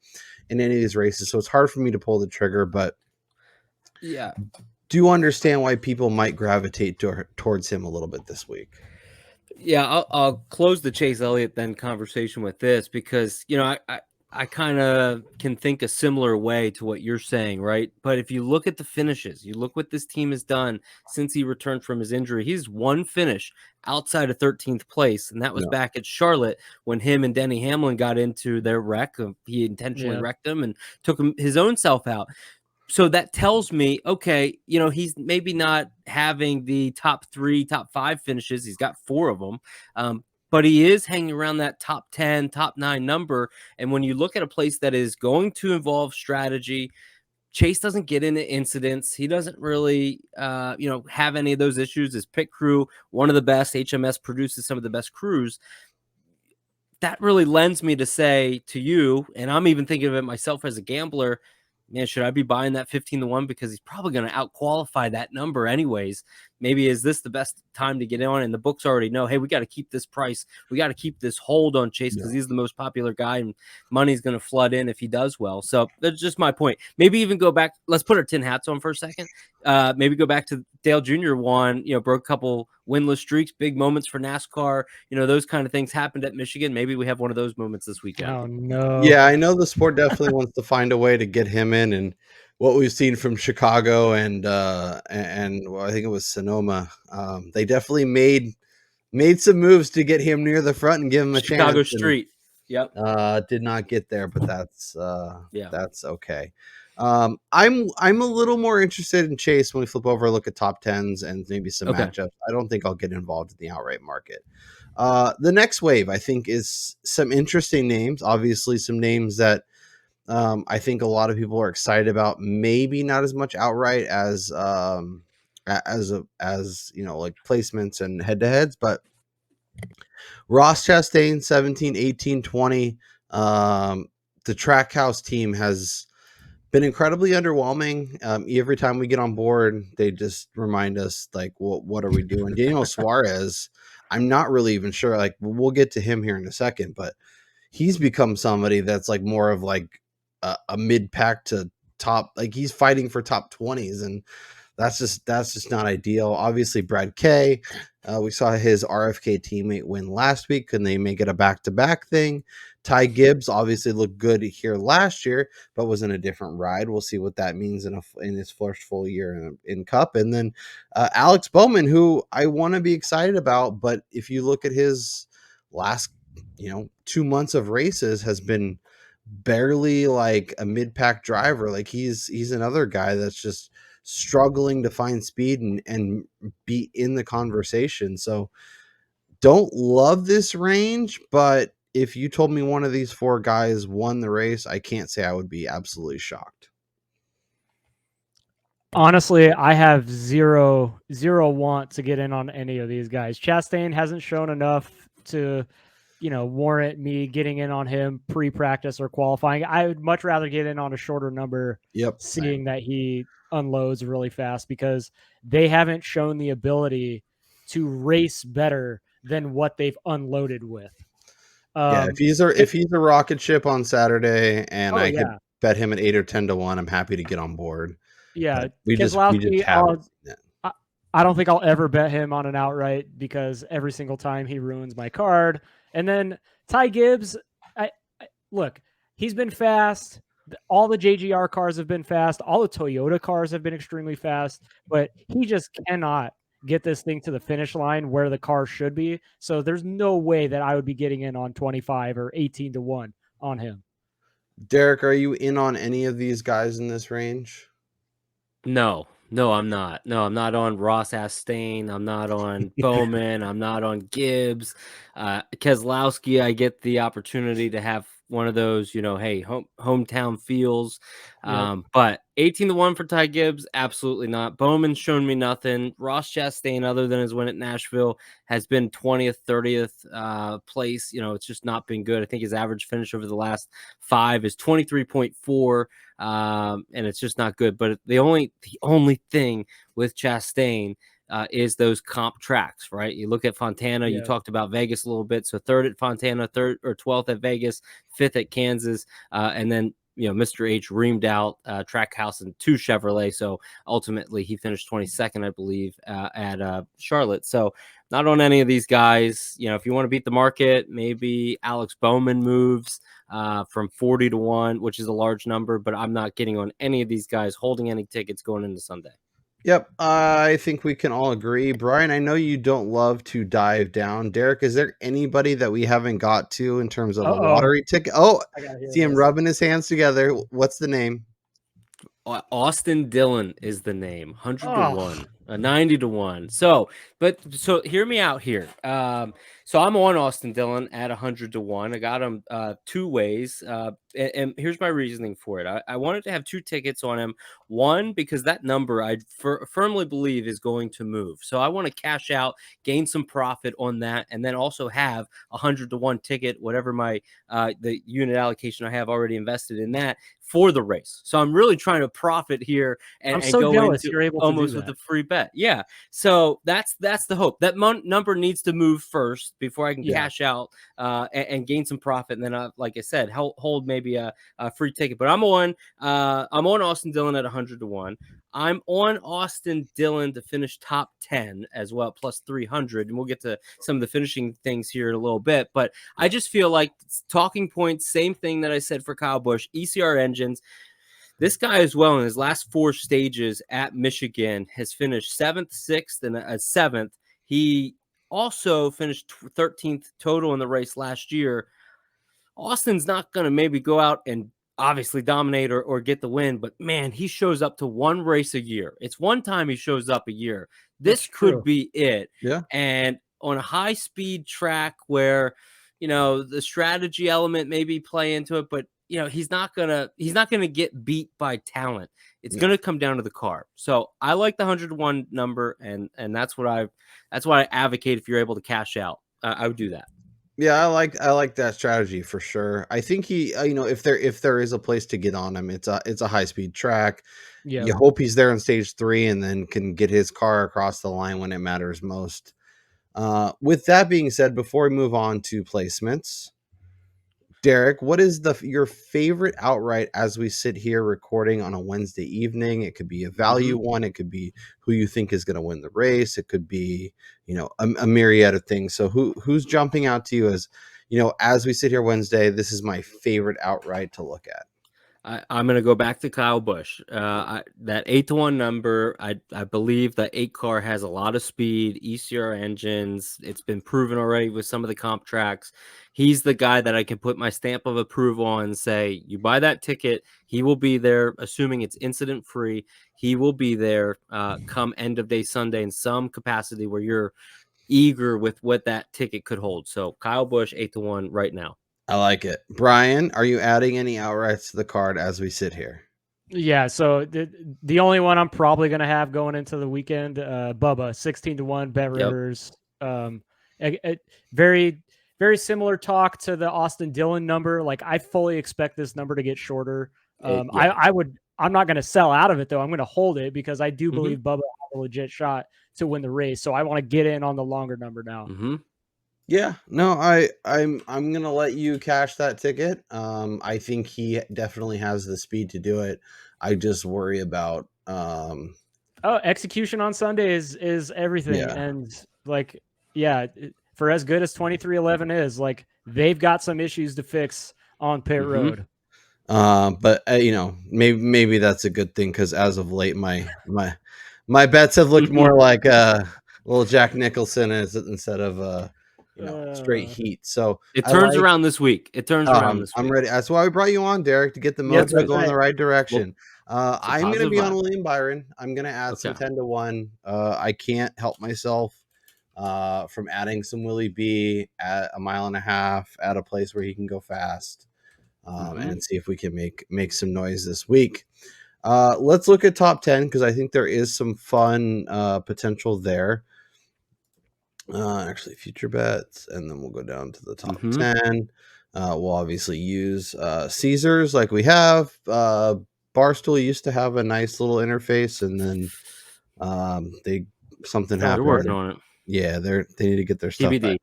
in any of these races. So it's hard for me to pull the trigger, but yeah, do understand why people might gravitate towards him a little bit this week. Yeah, I'll close the Chase Elliott then conversation with this, because I kind of can think a similar way to what you're saying, right? But if you look at the finishes, you look what this team has done since he returned from his injury. He's one finish outside of 13th place, and that was back at Charlotte when him and Denny Hamlin got into their wreck. He intentionally wrecked him and took his own self out. So that tells me, okay, he's maybe not having the top 3, top 5 finishes. He's got 4 of them. But he is hanging around that top 10, top 9 number. And when you look at a place that is going to involve strategy, Chase doesn't get into incidents. He doesn't really, have any of those issues. His pit crew, one of the best. HMS produces some of the best crews. That really lends me to say to you, and I'm even thinking of it myself as a gambler, man, should I be buying that 15 to 1? Because he's probably going to outqualify that number anyways. Maybe is this the best time to get in on? And the books already know, hey, we got to keep this price. We got to keep this hold on Chase because he's the most popular guy, and money's going to flood in if he does well. So that's just my point. Maybe even go back. Let's put our tin hats on for a second. Maybe go back to Dale Jr. broke a couple winless streaks, big moments for NASCAR. Those kind of things happened at Michigan. Maybe we have one of those moments this weekend. Oh no. Yeah, I know the sport definitely wants to find a way to get him in, and what we've seen from Chicago and well, I think it was Sonoma, they definitely made some moves to get him near the front and give him a chance. Chicago Street. Yep. Did not get there, but that's okay. I'm a little more interested in Chase when we flip over, look at top 10s and maybe some matchups. I don't think I'll get involved in the outright market. The next wave, I think, is some interesting names. Obviously, some names that I think a lot of people are excited about. Maybe not as much outright as like placements and head-to-heads, but Ross Chastain, 17, 18, 20. The Trackhouse team has been incredibly underwhelming. Every time we get on board, they just remind us, like, what are we doing? Daniel Suarez, I'm not really even sure. Like, we'll get to him here in a second, but he's become somebody that's like more of like a mid-pack to top. Like, he's fighting for top 20s, and that's just not ideal. Obviously, Brad K, we saw his RFK teammate win last week. Can they make it a back-to-back thing? Ty Gibbs obviously looked good here last year, but was in a different ride. We'll see what that means in his first full year in Cup. And then Alex Bowman, who I want to be excited about, but if you look at his last 2 months of races, has been barely like a mid-pack driver. Like, he's another guy that's just struggling to find speed and be in the conversation. So don't love this range, but if you told me one of these 4 guys won the race, I can't say I would be absolutely shocked. Honestly, I have zero want to get in on any of these guys. Chastain hasn't shown enough to, warrant me getting in on him pre-practice or qualifying. I would much rather get in on a shorter number, seeing that he unloads really fast, because they haven't shown the ability to race better than what they've unloaded with. If he's a rocket ship on Saturday and I could bet him at 8 or 10 to 1, I'm happy to get on board. Yeah, we just haven't seen it. I don't think I'll ever bet him on an outright, because every single time he ruins my card. And then Ty Gibbs, look, he's been fast. All the JGR cars have been fast. All the Toyota cars have been extremely fast, but he just cannot get this thing to the finish line where the car should be. So there's no way that I would be getting in on 25 or 18 to 1 on him. Derek, are you in on any of these guys in this range? No, I'm not. No, I'm not on Ross Astain. I'm not on Bowman. I'm not on Gibbs. Keselowski, I get the opportunity to have one of those, hometown feels. But 18 to 1 for Ty Gibbs, absolutely not. Bowman's shown me nothing. Ross Chastain, other than his win at Nashville, has been 20th, 30th place. It's just not been good. I think his average finish over the last 5 is 23.4. And it's just not good. But the only thing with Chastain is those comp tracks, right? You look at Fontana, you talked about Vegas a little bit. So 3rd at Fontana, 3rd or 12th at Vegas, 5th at Kansas, and then Mr. H reamed out Trackhouse and 2 Chevrolet. So ultimately he finished 22nd, I believe, at Charlotte. So not on any of these guys. If you want to beat the market, maybe Alex Bowman moves from 40 to 1, which is a large number, but I'm not getting on any of these guys holding any tickets going into Sunday. Yep, I think we can all agree. Brian, I know you don't love to dive down. Derek, is there anybody that we haven't got to in terms of a lottery ticket? Oh, see him rubbing his hands together. What's the name? Austin Dillon is the name. 100 to 1. 90 to 1. So hear me out here. So I'm on Austin Dillon at 100 to 1. I got him 2 ways. And here's my reasoning for it. I wanted to have 2 tickets on him. One, because that number I firmly believe is going to move. So I want to cash out, gain some profit on that, and then also have 100 to 1 ticket, whatever my the unit allocation I have already invested in that, for the race. So I'm really trying to profit here and go into you're able almost to do with a free bet. Yeah. So that's the hope. That number needs to move first before I can cash out and gain some profit. And then, like I said, hold maybe a free ticket. But I'm on Austin Dillon at 100 to 1. I'm on Austin Dillon to finish top 10 as well, plus 300. And we'll get to some of the finishing things here in a little bit. But I just feel like talking points, same thing that I said for Kyle Busch, ECR engines. This guy as well, in his last 4 stages at Michigan, has finished 7th, 6th, and 7th. He also finished 13th total in the race last year. Austin's not going to maybe go out and obviously dominate or get the win, but man, he shows up to 1 race a year. It's one time he shows up a year. This could be it. Yeah. And on a high speed track where, the strategy element maybe play into it, but he's not gonna get beat by talent. It's gonna come down to the car. So I like the 101 number, and that's what I advocate. If you're able to cash out, I would do that. Yeah, I like that strategy for sure. I think he, if there is a place to get on him, it's a high speed track. Yeah. You hope he's there in stage 3 and then can get his car across the line when it matters most. With that being said, before we move on to placements, Derek, what is your favorite outright as we sit here recording on a Wednesday evening? It could be a value one. It could be who you think is going to win the race. It could be, a myriad of things. So who's jumping out to you as, as we sit here Wednesday, this is my favorite outright to look at? I'm going to go back to Kyle Busch. That 8 to 1 number, I believe the 8 car has a lot of speed, ECR engines. It's been proven already with some of the comp tracks. He's the guy that I can put my stamp of approval on and say, you buy that ticket, he will be there, assuming it's incident free. He will be there come end of day Sunday in some capacity where you're eager with what that ticket could hold. So Kyle Busch, 8 to 1 right now. I like it. Brian, are you adding any outrights to the card as we sit here? Yeah, so the only one I'm probably going to have going into the weekend, Bubba, 16 to 1, BetRivers. Very, very similar talk to the Austin Dillon number. Like I fully expect this number to get shorter. I'm not going to sell out of it though. I'm going to hold it because I do believe Bubba has a legit shot to win the race. So I want to get in on the longer number now. Yeah, no, I'm gonna let you cash that ticket. I think he definitely has the speed to do it. I just worry about execution on Sunday is everything. Yeah. And like, for as good as 2311 is, like they've got some issues to fix on pit road. But maybe that's a good thing because as of late, my bets have looked more like little Jack Nicholson instead of straight heat. So it turns around this week. I'm ready. That's why we brought you on, Derek, to get the mojo going the right direction. I'm going to be on William Byron. I'm going to add some 10-1. I can't help myself from adding some Willie B at 1.5 miles at a place where he can go fast, and see if we can make some noise this week. Let's look at top 10 because I think there is some fun potential there. Actually, future bets, and then we'll go down to the top 10. We'll obviously use Caesars like we have. Barstool used to have a nice little interface, and then something happened. They're working on it. Yeah, they need to get their stuff TBD. back.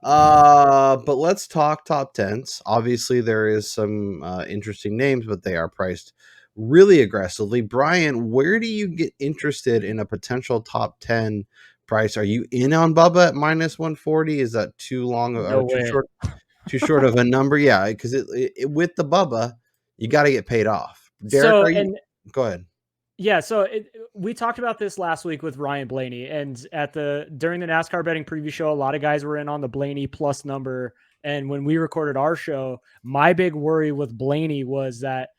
But let's talk top 10s. Obviously, there is some interesting names, but they are priced really aggressively. Brian, where do you get interested in a potential top 10 price? Are you in on Bubba at -140? Is that too long too short of a number? Yeah, because it with the Bubba, you got to get paid off. Derek, go ahead. Yeah, so we talked about this last week with Ryan Blaney, and during the NASCAR betting preview show, a lot of guys were in on the Blaney plus number. And when we recorded our show, my big worry with Blaney was that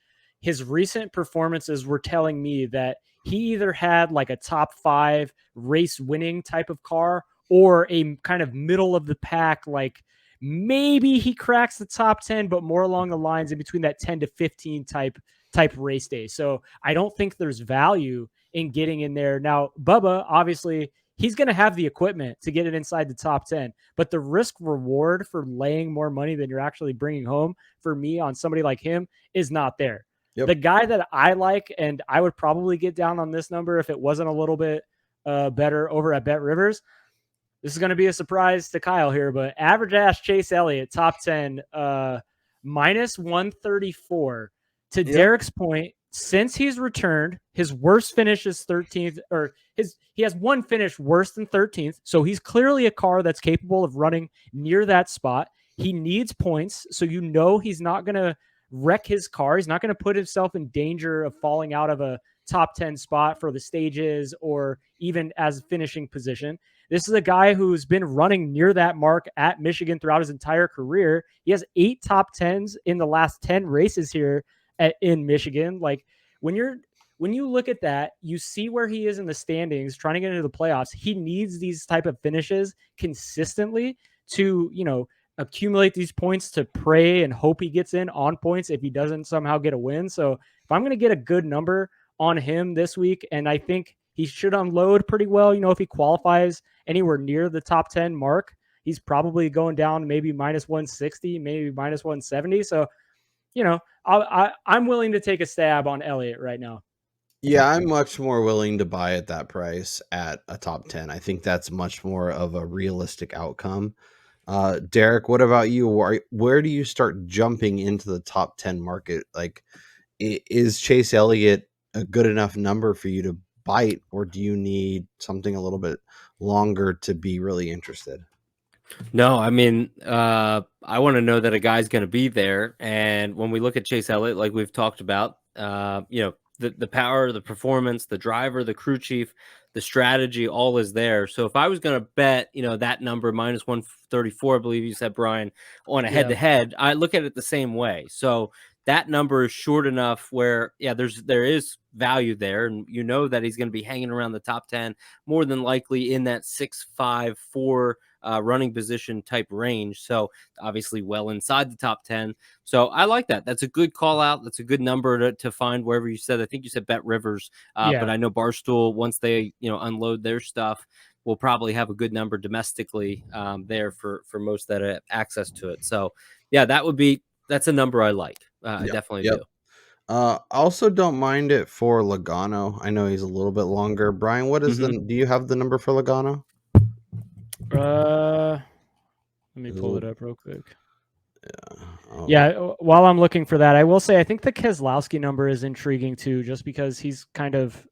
his recent performances were telling me that he either had like a top 5 race winning type of car or a kind of middle of the pack, like maybe he cracks the top 10, but more along the lines in between that 10 to 15 type race day. So I don't think there's value in getting in there. Now, Bubba, obviously, he's going to have the equipment to get it inside the top 10, but the risk reward for laying more money than you're actually bringing home for me on somebody like him is not there. Yep. The guy that I like, and I would probably get down on this number if it wasn't a little bit better over at BetRivers. This is going to be a surprise to Kyle here, but average ass Chase Elliott, top 10, -134. To Derek's point, since he's returned, his worst finish is 13th, or he has one finish worse than 13th. So he's clearly a car that's capable of running near that spot. He needs points, so he's not going to wreck his car. He's not going to put himself in danger of falling out of a top 10 spot for the stages or even as finishing position. This is a guy who's been running near that mark at Michigan throughout his entire career. He has 8 top 10s in the last 10 races here in Michigan. Like when you look at that, you see where he is in the standings trying to get into the playoffs. He needs these type of finishes consistently to, accumulate these points to pray and hope he gets in on points if he doesn't somehow get a win. So if I'm going to get a good number on him this week, and I think he should unload pretty well, if he qualifies anywhere near the top 10 mark, he's probably going down maybe -160, maybe -170. So, I'm willing to take a stab on Elliott right now. Yeah, I'm much more willing to buy at that price at a top 10. I think that's much more of a realistic outcome. Derek, what about you? Where do you start jumping into the top 10 market? Like, is Chase Elliott a good enough number for you to bite, or do you need something a little bit longer to be really interested? No, I mean, I want to know that a guy's going to be there. And when we look at Chase Elliott, like we've talked about, the power, the performance, the driver, the crew chief, the strategy, all is there. So if I was going to bet, that number -134, I believe you said, Brian, on a head-to-head, I look at it the same way. So that number is short enough where, there is value there. And that he's going to be hanging around the top 10, more than likely in that 6-5-4 running position type range. So obviously well inside the top 10. So I like that. That's a good call out. That's a good number to find wherever you said. I think you said BetRivers, but I know Barstool, once they, unload their stuff, will probably have a good number domestically there for most that have access to it. So yeah, that's a number I like. I definitely do. Also don't mind it for Logano. I know he's a little bit longer. Brian, what is do you have the number for Logano? Let me pull it up real quick. Yeah. While I'm looking for that, I will say I think the Keselowski number is intriguing too, just because he's kind of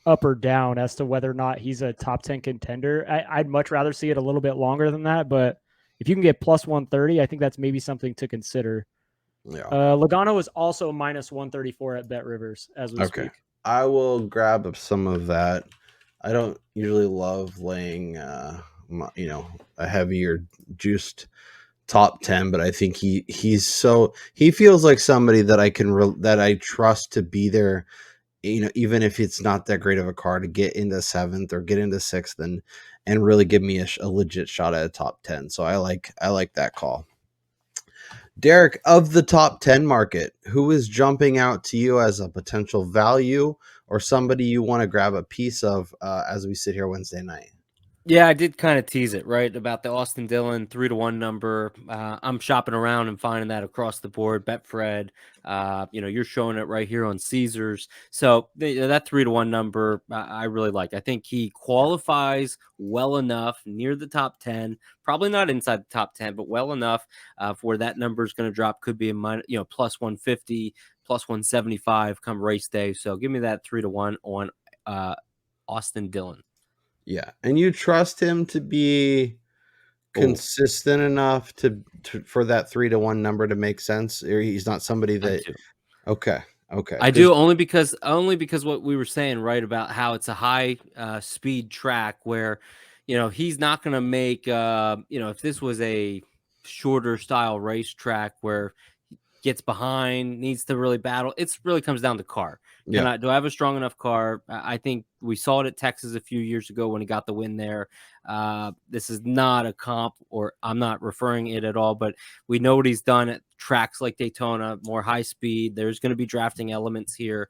up or down as to whether or not he's a top 10 contender. I'd much rather see it a little bit longer than that, but if you can get plus 130, I think that's maybe something to consider. Yeah. Logano is also minus 134 at BetRivers as we speak. I will grab some of that. I don't usually love laying, a heavier juiced top 10, but I think he feels like somebody that that I trust to be there, even if it's not that great of a car, to get into 7th or get into 6th and really give me a legit shot at a top 10. So I like that call. Derek, of the top 10 market, who is jumping out to you as a potential value or somebody you want to grab a piece of as we sit here Wednesday night? Yeah, I did kind of tease it, right, about the Austin Dillon 3-1 number. I'm shopping around and finding that across the board. Betfred, you're showing it right here on Caesars. So that 3-1 number, I really like. I think he qualifies well enough near the top 10, probably not inside the top 10, but well enough for where that number is going to drop. Could be a plus 150, plus 175 come race day. So give me that 3-1 on Austin Dillon. Yeah, and you trust him to be consistent enough to for that 3-1 number to make sense, or he's not somebody that. Okay. I do only because what we were saying, right, about how it's a high speed track where, he's not going to make, if this was a shorter style racetrack where he gets behind, needs to really battle, it really comes down to car. Do I have a strong enough car? I think we saw it at Texas a few years ago when he got the win there. This is not a comp, or I'm not referring it at all, but we know what he's done at tracks like Daytona, more high speed. There's going to be drafting elements here.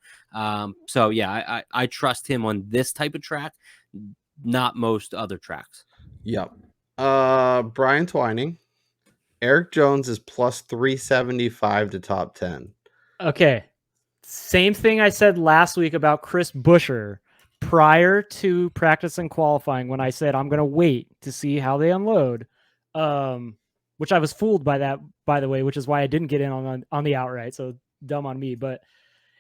So yeah, I trust him on this type of track, not most other tracks. Yep. Brian Twining, Eric Jones is plus 375 to top 10. Okay. Same thing I said last week about Chris Buescher prior to practice and qualifying when I said I'm going to wait to see how they unload, which I was fooled by that, by the way, which is why I didn't get in on the outright. So dumb on me. But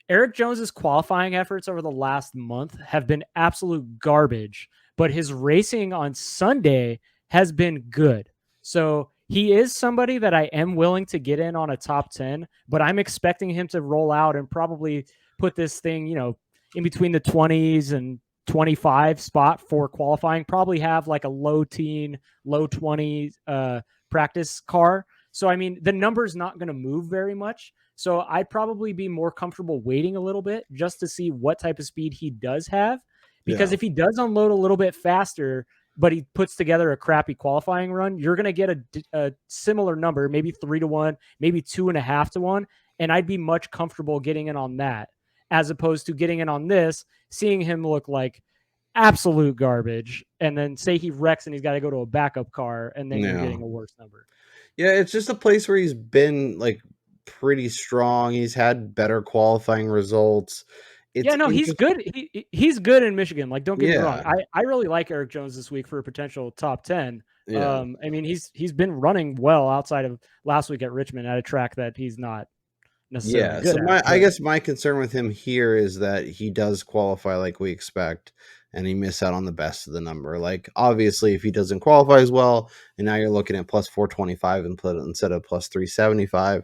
Eric Jones's qualifying efforts over the last month have been absolute garbage, but his racing on Sunday has been good. So he is somebody that I am willing to get in on a top 10, but I'm expecting him to roll out and probably put this thing, in between the 20s and 25 spot for qualifying, probably have like a low 20s practice car. So, I mean, the number's not going to move very much. So I'd probably be more comfortable waiting a little bit just to see what type of speed he does have. Because if he does unload a little bit faster, but he puts together a crappy qualifying run, you're going to get a similar number, maybe 3-1, maybe 2.5-1. And I'd be much comfortable getting in on that as opposed to getting in on this, seeing him look like absolute garbage. And then say he wrecks and he's got to go to a backup car and then you're getting a worse number. Yeah. It's just a place where he's been like pretty strong. He's had better qualifying results. He's good. He's good in Michigan. Like, don't get me wrong. I really like Eric Jones this week for a potential top 10. I mean, he's been running well outside of last week at Richmond at a track that he's not necessarily good at. I guess my concern with him here is that he does qualify like we expect, and he miss out on the best of the number. Like, obviously, if he doesn't qualify as well, and now you're looking at plus 425 instead of plus 375,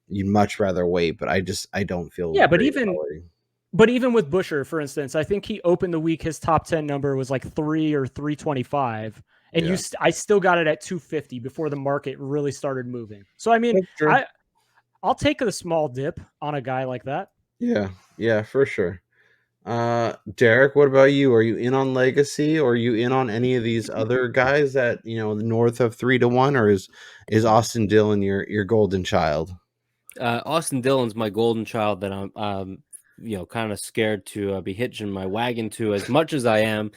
you'd much rather wait. But I don't feel. Yeah, but even with Buescher, for instance, I think he opened the week, his top 10 number was like 3 or 325. And I still got it at 250 before the market really started moving. So, I mean, I'll take a small dip on a guy like that. Yeah, for sure. Derek, what about you? Are you in on Legacy, or are you in on any of these other guys that, north of 3-1, or is Austin Dillon your golden child? Austin Dillon's my golden child that I'm kind of scared to be hitching my wagon to as much as I am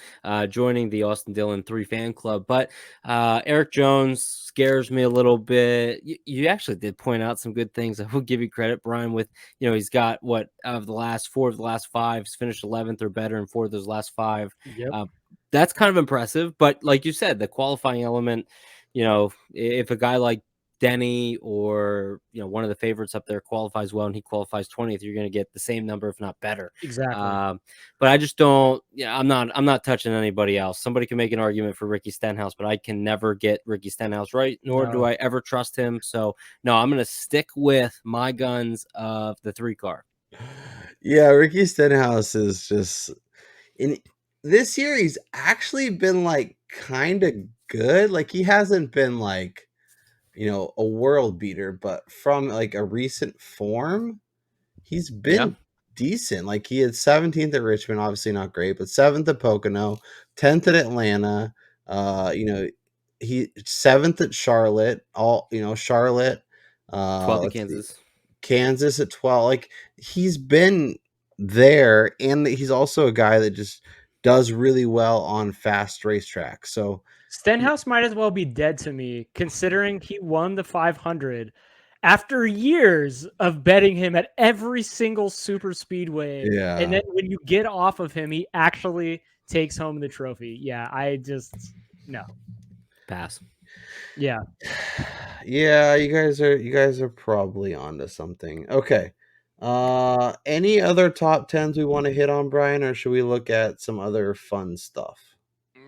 joining the Austin Dillon 3 fan club. But Eric Jones scares me a little bit. You actually did point out some good things. I will give you credit, Brian, with, he's got what out of the last 4 of the last 5, he's finished 11th or better in 4 of those last 5. Yep. That's kind of impressive. But like you said, the qualifying element, if a guy like Denny or one of the favorites up there qualifies well and he qualifies 20th, you're going to get the same number, if not better. Exactly. But I just don't. I'm not touching anybody else. Somebody can make an argument for Ricky Stenhouse, but I can never get Ricky Stenhouse right, nor do I ever trust him. So no, I'm going to stick with my guns of the 3 car. Yeah, Ricky Stenhouse is just in this year. He's actually been like kind of good. Like he hasn't been like a world beater, but from like a recent form, he's been decent. Like he had 17th at Richmond, obviously not great, but 7th at Pocono, 10th at Atlanta. He 7th at Charlotte. Charlotte. 12th at Kansas. Kansas at 12. Like he's been there, and he's also a guy that just does really well on fast racetracks. So Stenhouse might as well be dead to me, considering he won the 500 after years of betting him at every single super speedway. Yeah. And then when you get off of him, he actually takes home the trophy. Yeah, no. Pass. Yeah. Yeah, you guys are probably onto something. Okay. Any other top 10s we want to hit on, Brian, or should we look at some other fun stuff?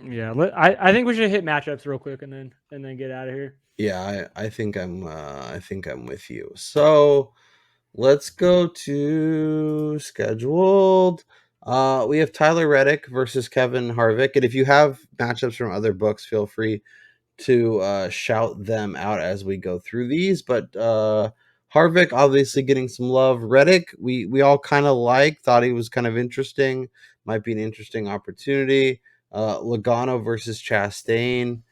Yeah, I think we should hit matchups real quick and then get out of here. Yeah, I think I'm with you. So let's go to scheduled. We have Tyler Reddick versus Kevin Harvick, and if you have matchups from other books, feel free to shout them out as we go through these. But Harvick obviously getting some love. Reddick, we all kind of thought he was kind of interesting. Might be an interesting opportunity. Logano versus Chastain.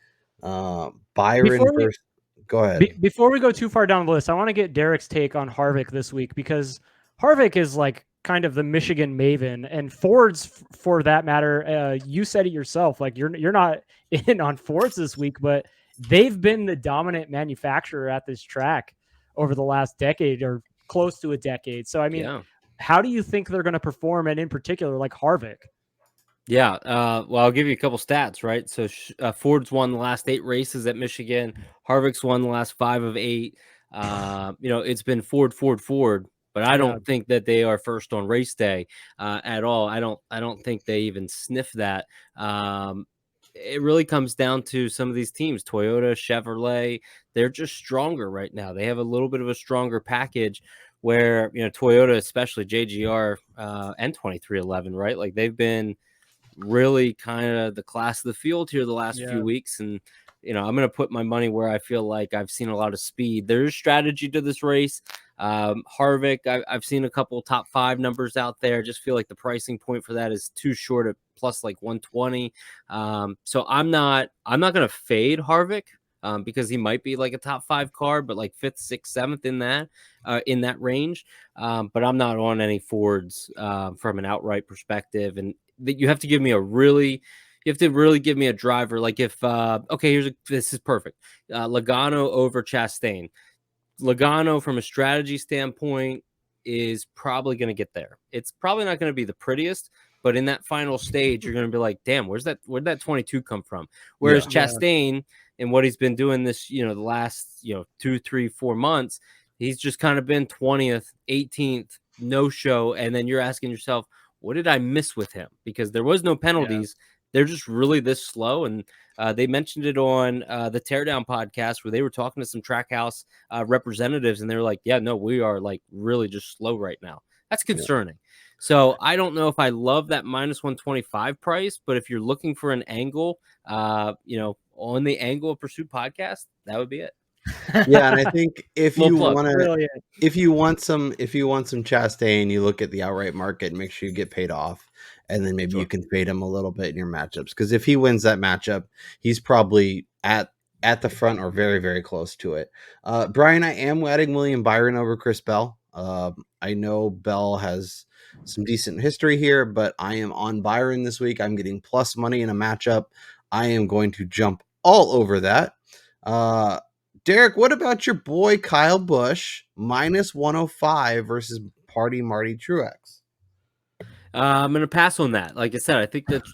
Byron versus. Go ahead. Before we go too far down the list, I want to get Derek's take on Harvick this week, because Harvick is like kind of the Michigan maven, and Fords, for that matter, you said it yourself. Like you're not in on Fords this week, but they've been the dominant manufacturer at this track over the last decade or close to a decade. So I mean, how do you think they're going to perform, and in particular, like Harvick? Yeah, well, I'll give you a couple stats, right? So Ford's won the last 8 races at Michigan. Harvick's won the last 5 of 8. It's been Ford, but I don't think that they are first on race day at all. I don't think they even sniff that. It really comes down to some of these teams, Toyota, Chevrolet. They're just stronger right now. They have a little bit of a stronger package, where Toyota, especially JGR and 2311, right? Like they've been really kind of the class of the field here the last few weeks. And, I'm going to put my money where I feel like I've seen a lot of speed. There's strategy to this race. Harvick, I've seen a couple top 5 numbers out there. I just feel like the pricing point for that is too short at plus like 120. So I'm not going to fade Harvick because he might be like a top 5 car, but like 5th, 6th, 7th in that range. But I'm not on any Fords from an outright perspective. And you have to give me really give me a driver. Like if, this is perfect. Logano over Chastain. Logano from a strategy standpoint is probably going to get there. It's probably not going to be the prettiest, but in that final stage, you're going to be like, damn, where'd that 22 come from? Whereas Chastain and what he's been doing this, the last, 2, 3, 4 months, he's just kind of been 20th, 18th, no show. And then you're asking yourself, what did I miss with him? Because there was no penalties. They're just really this slow. And they mentioned it on the Teardown podcast, where they were talking to some Trackhouse representatives, and they were like, yeah, no, we are like really just slow right now. That's concerning. So I don't know if I love that minus 125 price, but if you're looking for an angle, on the Angle of Pursuit podcast, that would be it. Yeah, and I think if you want some Chastain, you look at the outright market and make sure you get paid off, and then maybe you can fade him a little bit in your matchups, because if he wins that matchup, he's probably at the front or very, very close to it. Brian, I am adding William Byron over Chris Bell. I know Bell has some decent history here, but I am on Byron this week. I'm getting plus money in a matchup. I am going to jump all over that. Derek, what about your boy Kyle Busch minus 105 versus Party Marty Truex? I'm gonna pass on that. Like I said, I think TRD,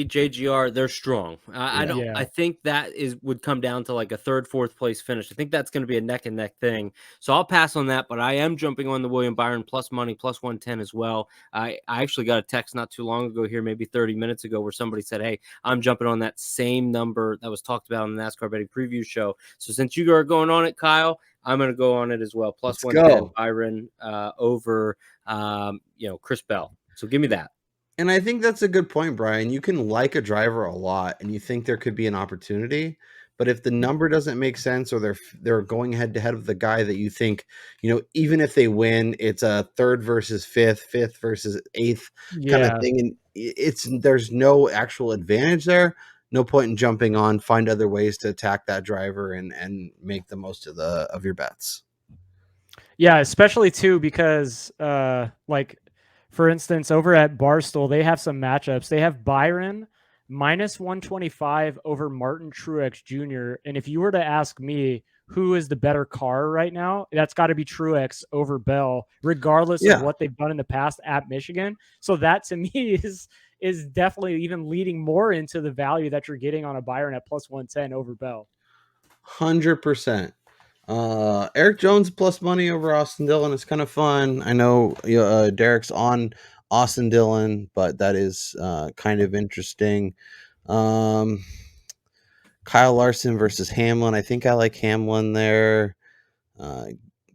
JGR, they're strong. I don't. Yeah. I think that would come down to like a third, fourth place finish. I think that's going to be a neck and neck thing. So I'll pass on that. But I am jumping on the William Byron plus money, plus 110 as well. I actually got a text not too long ago here, maybe 30 minutes ago, where somebody said, "Hey, I'm jumping on that same number that was talked about on the NASCAR betting preview show." So since you are going on it, Kyle, I'm going to go on it as well. Plus 110 Byron over Chris Bell. So give me that. And I think that's a good point, Brian. You can like a driver a lot and you think there could be an opportunity, but if the number doesn't make sense or they're going head to head with the guy that you think, even if they win, it's a third versus fifth versus eighth kind of thing, and there's no actual advantage there. No point in jumping on. Find other ways to attack that driver and make the most of your bets. Yeah, especially too because for instance, over at Barstool, they have some matchups. They have Byron minus 125 over Martin Truex Jr. And if you were to ask me who is the better car right now, that's got to be Truex over Bell, regardless of what they've done in the past at Michigan. So that to me is definitely even leading more into the value that you're getting on a Byron at plus 110 over Bell. 100%. Eric Jones plus money over Austin Dillon is kind of fun. I know Derek's on Austin Dillon, but that is kind of interesting. Kyle Larson versus Hamlin. I think I like Hamlin there.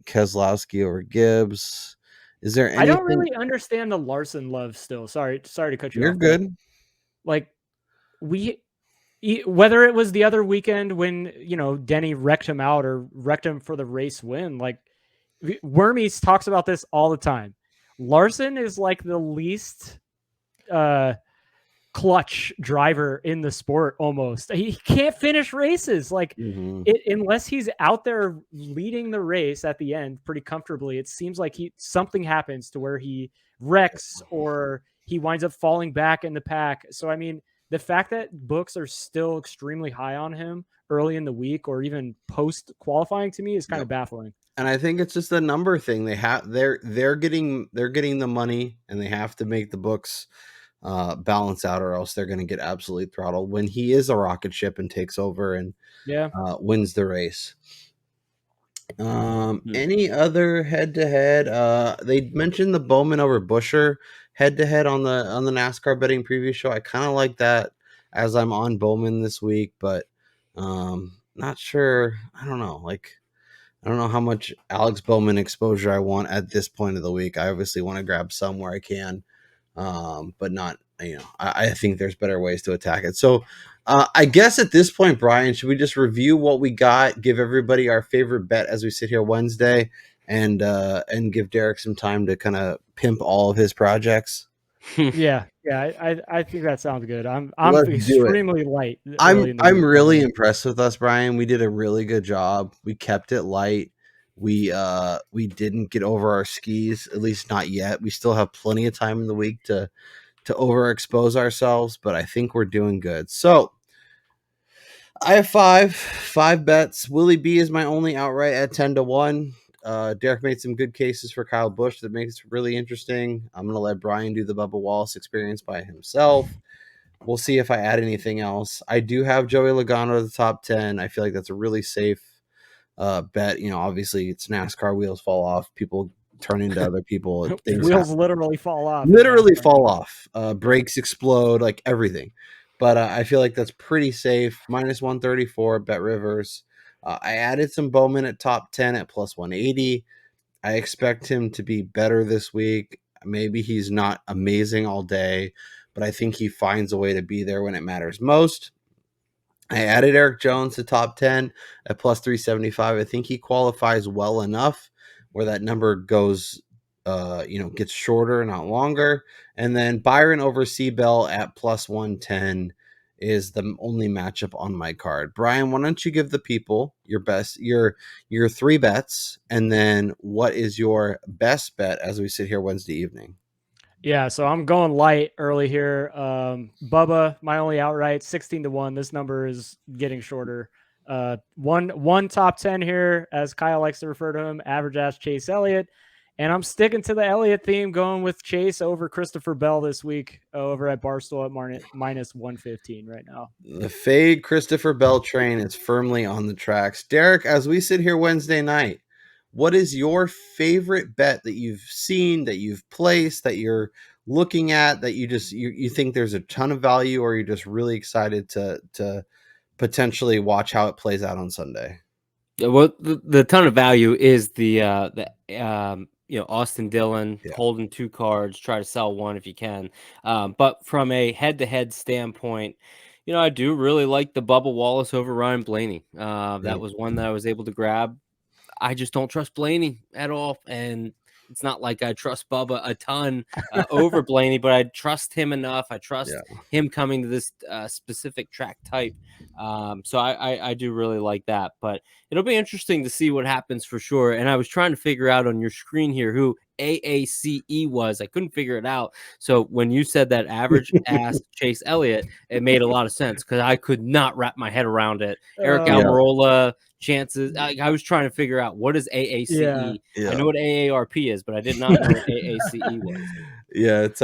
Keselowski over Gibbs. Is there anything? I don't really understand the Larson love still. Sorry to cut you off. You're good. Like whether it was the other weekend when, Denny wrecked him out or wrecked him for the race win, like Wormies talks about this all the time. Larson is like the least clutch driver in the sport almost. He can't finish races unless he's out there leading the race at the end pretty comfortably. It seems like something happens to where he wrecks or he winds up falling back in the pack. So, I mean, the fact that books are still extremely high on him early in the week or even post qualifying to me is kind of baffling. And I think it's just a number thing. They're getting the money and they have to make the books balance out or else they're going to get absolutely throttled when he is a rocket ship and takes over and wins the race. Any other head to head? They mentioned the Bowman over Buescher head to head on the NASCAR betting preview show. I kind of like that as I'm on Bowman this week, but not sure. I don't know. I don't know how much Alex Bowman exposure I want at this point of the week. I obviously want to grab some where I can, but not. I think there's better ways to attack it. So I guess at this point, Brian, should we just review what we got, give everybody our favorite bet as we sit here Wednesday, and give Derek some time to kind of pimp all of his projects? Yeah, I think that sounds good. I'm extremely light. I'm really impressed with us, Brian. We did a really good job. We kept it light. We didn't get over our skis, at least not yet. We still have plenty of time in the week to overexpose ourselves, but I think we're doing good. So I have five bets. Willie B is my only outright at 10-1. Derek made some good cases for Kyle Busch that makes it really interesting. I'm going to let Brian do the Bubba Wallace experience by himself. We'll see if I add anything else. I do have Joey Logano at the top 10. I feel like that's a really safe bet. Obviously it's NASCAR, wheels fall off. People turn into other people. Wheels literally fall off. Brakes explode, like everything. But I feel like that's pretty safe. Minus 134 at BetRivers. I added some Bowman at top 10 at plus 180. I expect him to be better this week. Maybe he's not amazing all day, but I think he finds a way to be there when it matters most. I added Eric Jones to top 10 at plus 375. I think he qualifies well enough where that number goes, gets shorter, not longer. And then Byron over Seabell at plus 110 is the only matchup on my card. Brian, why don't you give the people your 3 bets, and then what is your best bet as we sit here Wednesday evening? Yeah, so I'm going light early here. Bubba, my only outright, 16-1. This number is getting shorter. One top 10 here, as Kyle likes to refer to him, average ass Chase Elliott. And I'm sticking to the Elliott theme, going with Chase over Christopher Bell this week over at Barstool at minus 115 right now. The fade Christopher Bell train is firmly on the tracks. Derek, as we sit here Wednesday night, what is your favorite bet that you've seen, that you've placed, that you're looking at, that you think there's a ton of value, or you're just really excited to potentially watch how it plays out on Sunday? Well, the ton of value is the Austin Dillon holding 2 cards, try to sell one if you can. But from a head-to-head standpoint, I do really like the Bubba Wallace over Ryan Blaney. That was one that I was able to grab. I just don't trust Blaney at all, and it's not like I trust Bubba a ton over Blaney, but I trust him enough. I trust him coming to this specific track type. So I do really like that, but it'll be interesting to see what happens for sure. And I was trying to figure out on your screen here who AACE was. I couldn't figure it out. So when you said that average ass Chase Elliott, it made a lot of sense because I could not wrap my head around it. Eric Almirola, chances. I was trying to figure out what is AACE. I know what AARP is, but I did not know what AACE was. Yeah, it's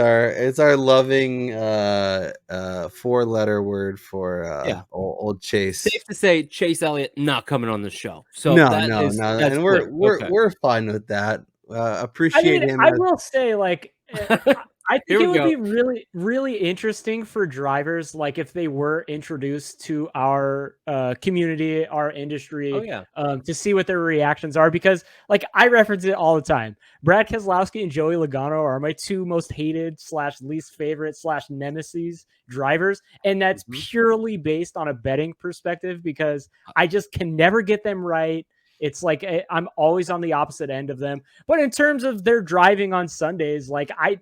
our loving 4-letter word for old Chase. Safe to say Chase Elliott not coming on the show. So no, and we're fine with that. Appreciate him. I will say, like, I think it would be really, really interesting for drivers, like if they were introduced to our community, our industry, to see what their reactions are. Because, like, I reference it all the time. Brad Keselowski and Joey Logano are my 2 most hated / least favorite / nemesis drivers, and that's purely based on a betting perspective because I just can never get them right. It's like I'm always on the opposite end of them. But in terms of their driving on Sundays, like I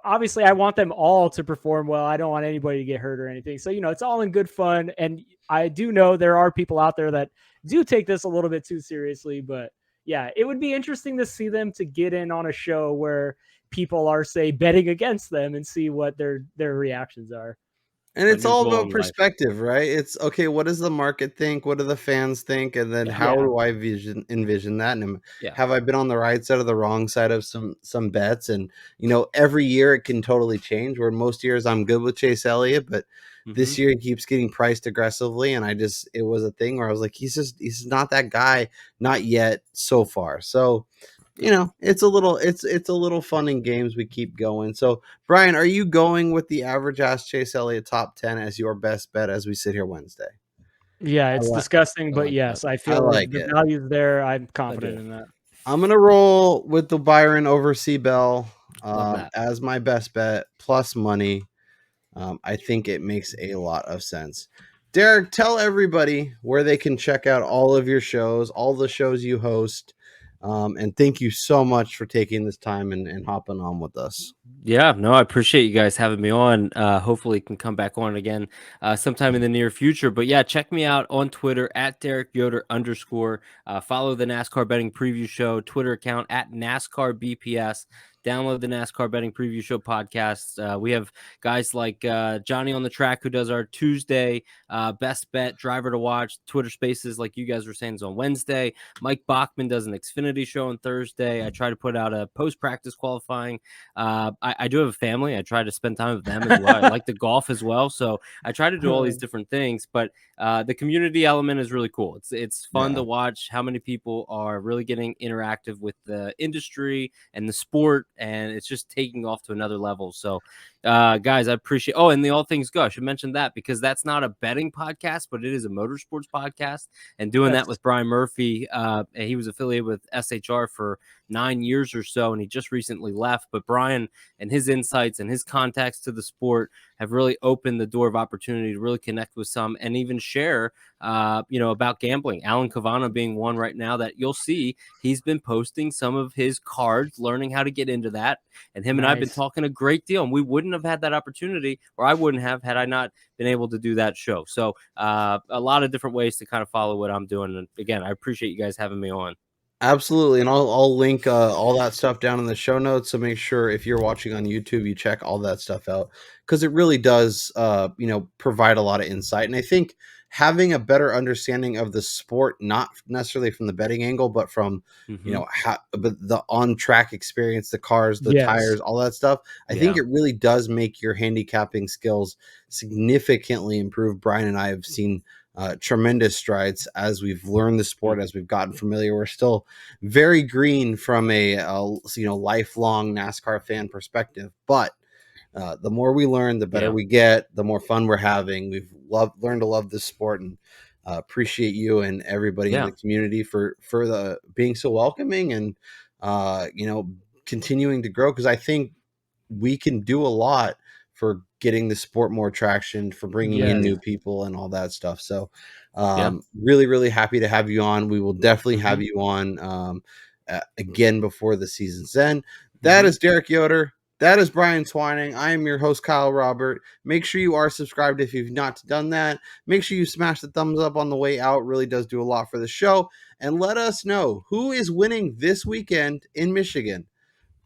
obviously I want them all to perform well. I don't want anybody to get hurt or anything. So, it's all in good fun. And I do know there are people out there that do take this a little bit too seriously. But yeah, it would be interesting to see them to get in on a show where people are, say, betting against them and see what their reactions are. And it's all about perspective, right? It's okay. What does the market think? What do the fans think? And then how do I envision that? And have I been on the right side or the wrong side of some bets? And, every year it can totally change, where most years I'm good with Chase Elliott, but this year he keeps getting priced aggressively. And it was a thing where I was like, he's not that guy, not yet so far. So, it's a little fun in games. We keep going. So, Brian, are you going with the average ass Chase Elliott top 10 as your best bet as we sit here Wednesday? Yeah, it's disgusting, but yes, I feel like the value's there. I'm confident in that. I'm gonna roll with the Byron over Seabell as my best bet plus money. I think it makes a lot of sense. Derek, tell everybody where they can check out all of your shows, all the shows you host. And thank you so much for taking this time and hopping on with us. Yeah, no, I appreciate you guys having me on. Hopefully can come back on again sometime in the near future. But yeah, check me out on Twitter at Derek Yoder _. Follow the NASCAR Betting Preview Show Twitter account at NASCAR BPS. Download the NASCAR Betting Preview Show podcast. We have guys like Johnny on the Track, who does our Tuesday best bet driver to watch. Twitter Spaces, like you guys were saying, is on Wednesday. Mike Bachman does an Xfinity show on Thursday. I try to put out a post-practice qualifying. I do have a family. I try to spend time with them as well. I like the golf as well. So I try to do all these different things. But the community element is really cool. It's fun to watch how many people are really getting interactive with the industry and the sport. And it's just taking off to another level. So, guys, I appreciate. Oh, and the All Things Go. I should mention that because that's not a betting podcast, but it is a motorsports podcast. And doing that with Brian Murphy, he was affiliated with SHR for 9 years or so, and he just recently left. But Brian and his insights and his contacts to the sport have really opened the door of opportunity to really connect with some and even share, about gambling. Alan Cavana being one right now that you'll see he's been posting some of his cards, learning how to get into that. And him and I have been talking a great deal, and we wouldn't have had that opportunity, or I wouldn't have had I not been able to do that show. So a lot of different ways to kind of follow what I'm doing. And again, I appreciate you guys having me on. Absolutely, and I'll link all that stuff down in the show notes. So make sure if you're watching on YouTube, you check all that stuff out, because it really does, provide a lot of insight. And I think having a better understanding of the sport, not necessarily from the betting angle, but from but the on track experience, the cars, the tires, all that stuff. I think it really does make your handicapping skills significantly improve. Brian and I have seen tremendous strides as we've learned the sport, as we've gotten familiar. We're still very green from a lifelong NASCAR fan perspective, but the more we learn, the better we get, the more fun we're having. We've learned to love this sport, and appreciate you and everybody in the community for the being so welcoming and continuing to grow, because I think we can do a lot for getting the sport more traction, for bringing in new people and all that stuff. So really, really happy to have you on. We will definitely have you on again before the season's end. That is Derek Yoder. That is Brian Twining. I am your host, Kyle Robert. Make sure you are subscribed if you've not done that. Make sure you smash the thumbs up on the way out. It really does do a lot for the show. And let us know who is winning this weekend in Michigan.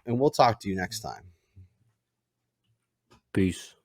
And we'll talk to you next time. Peace.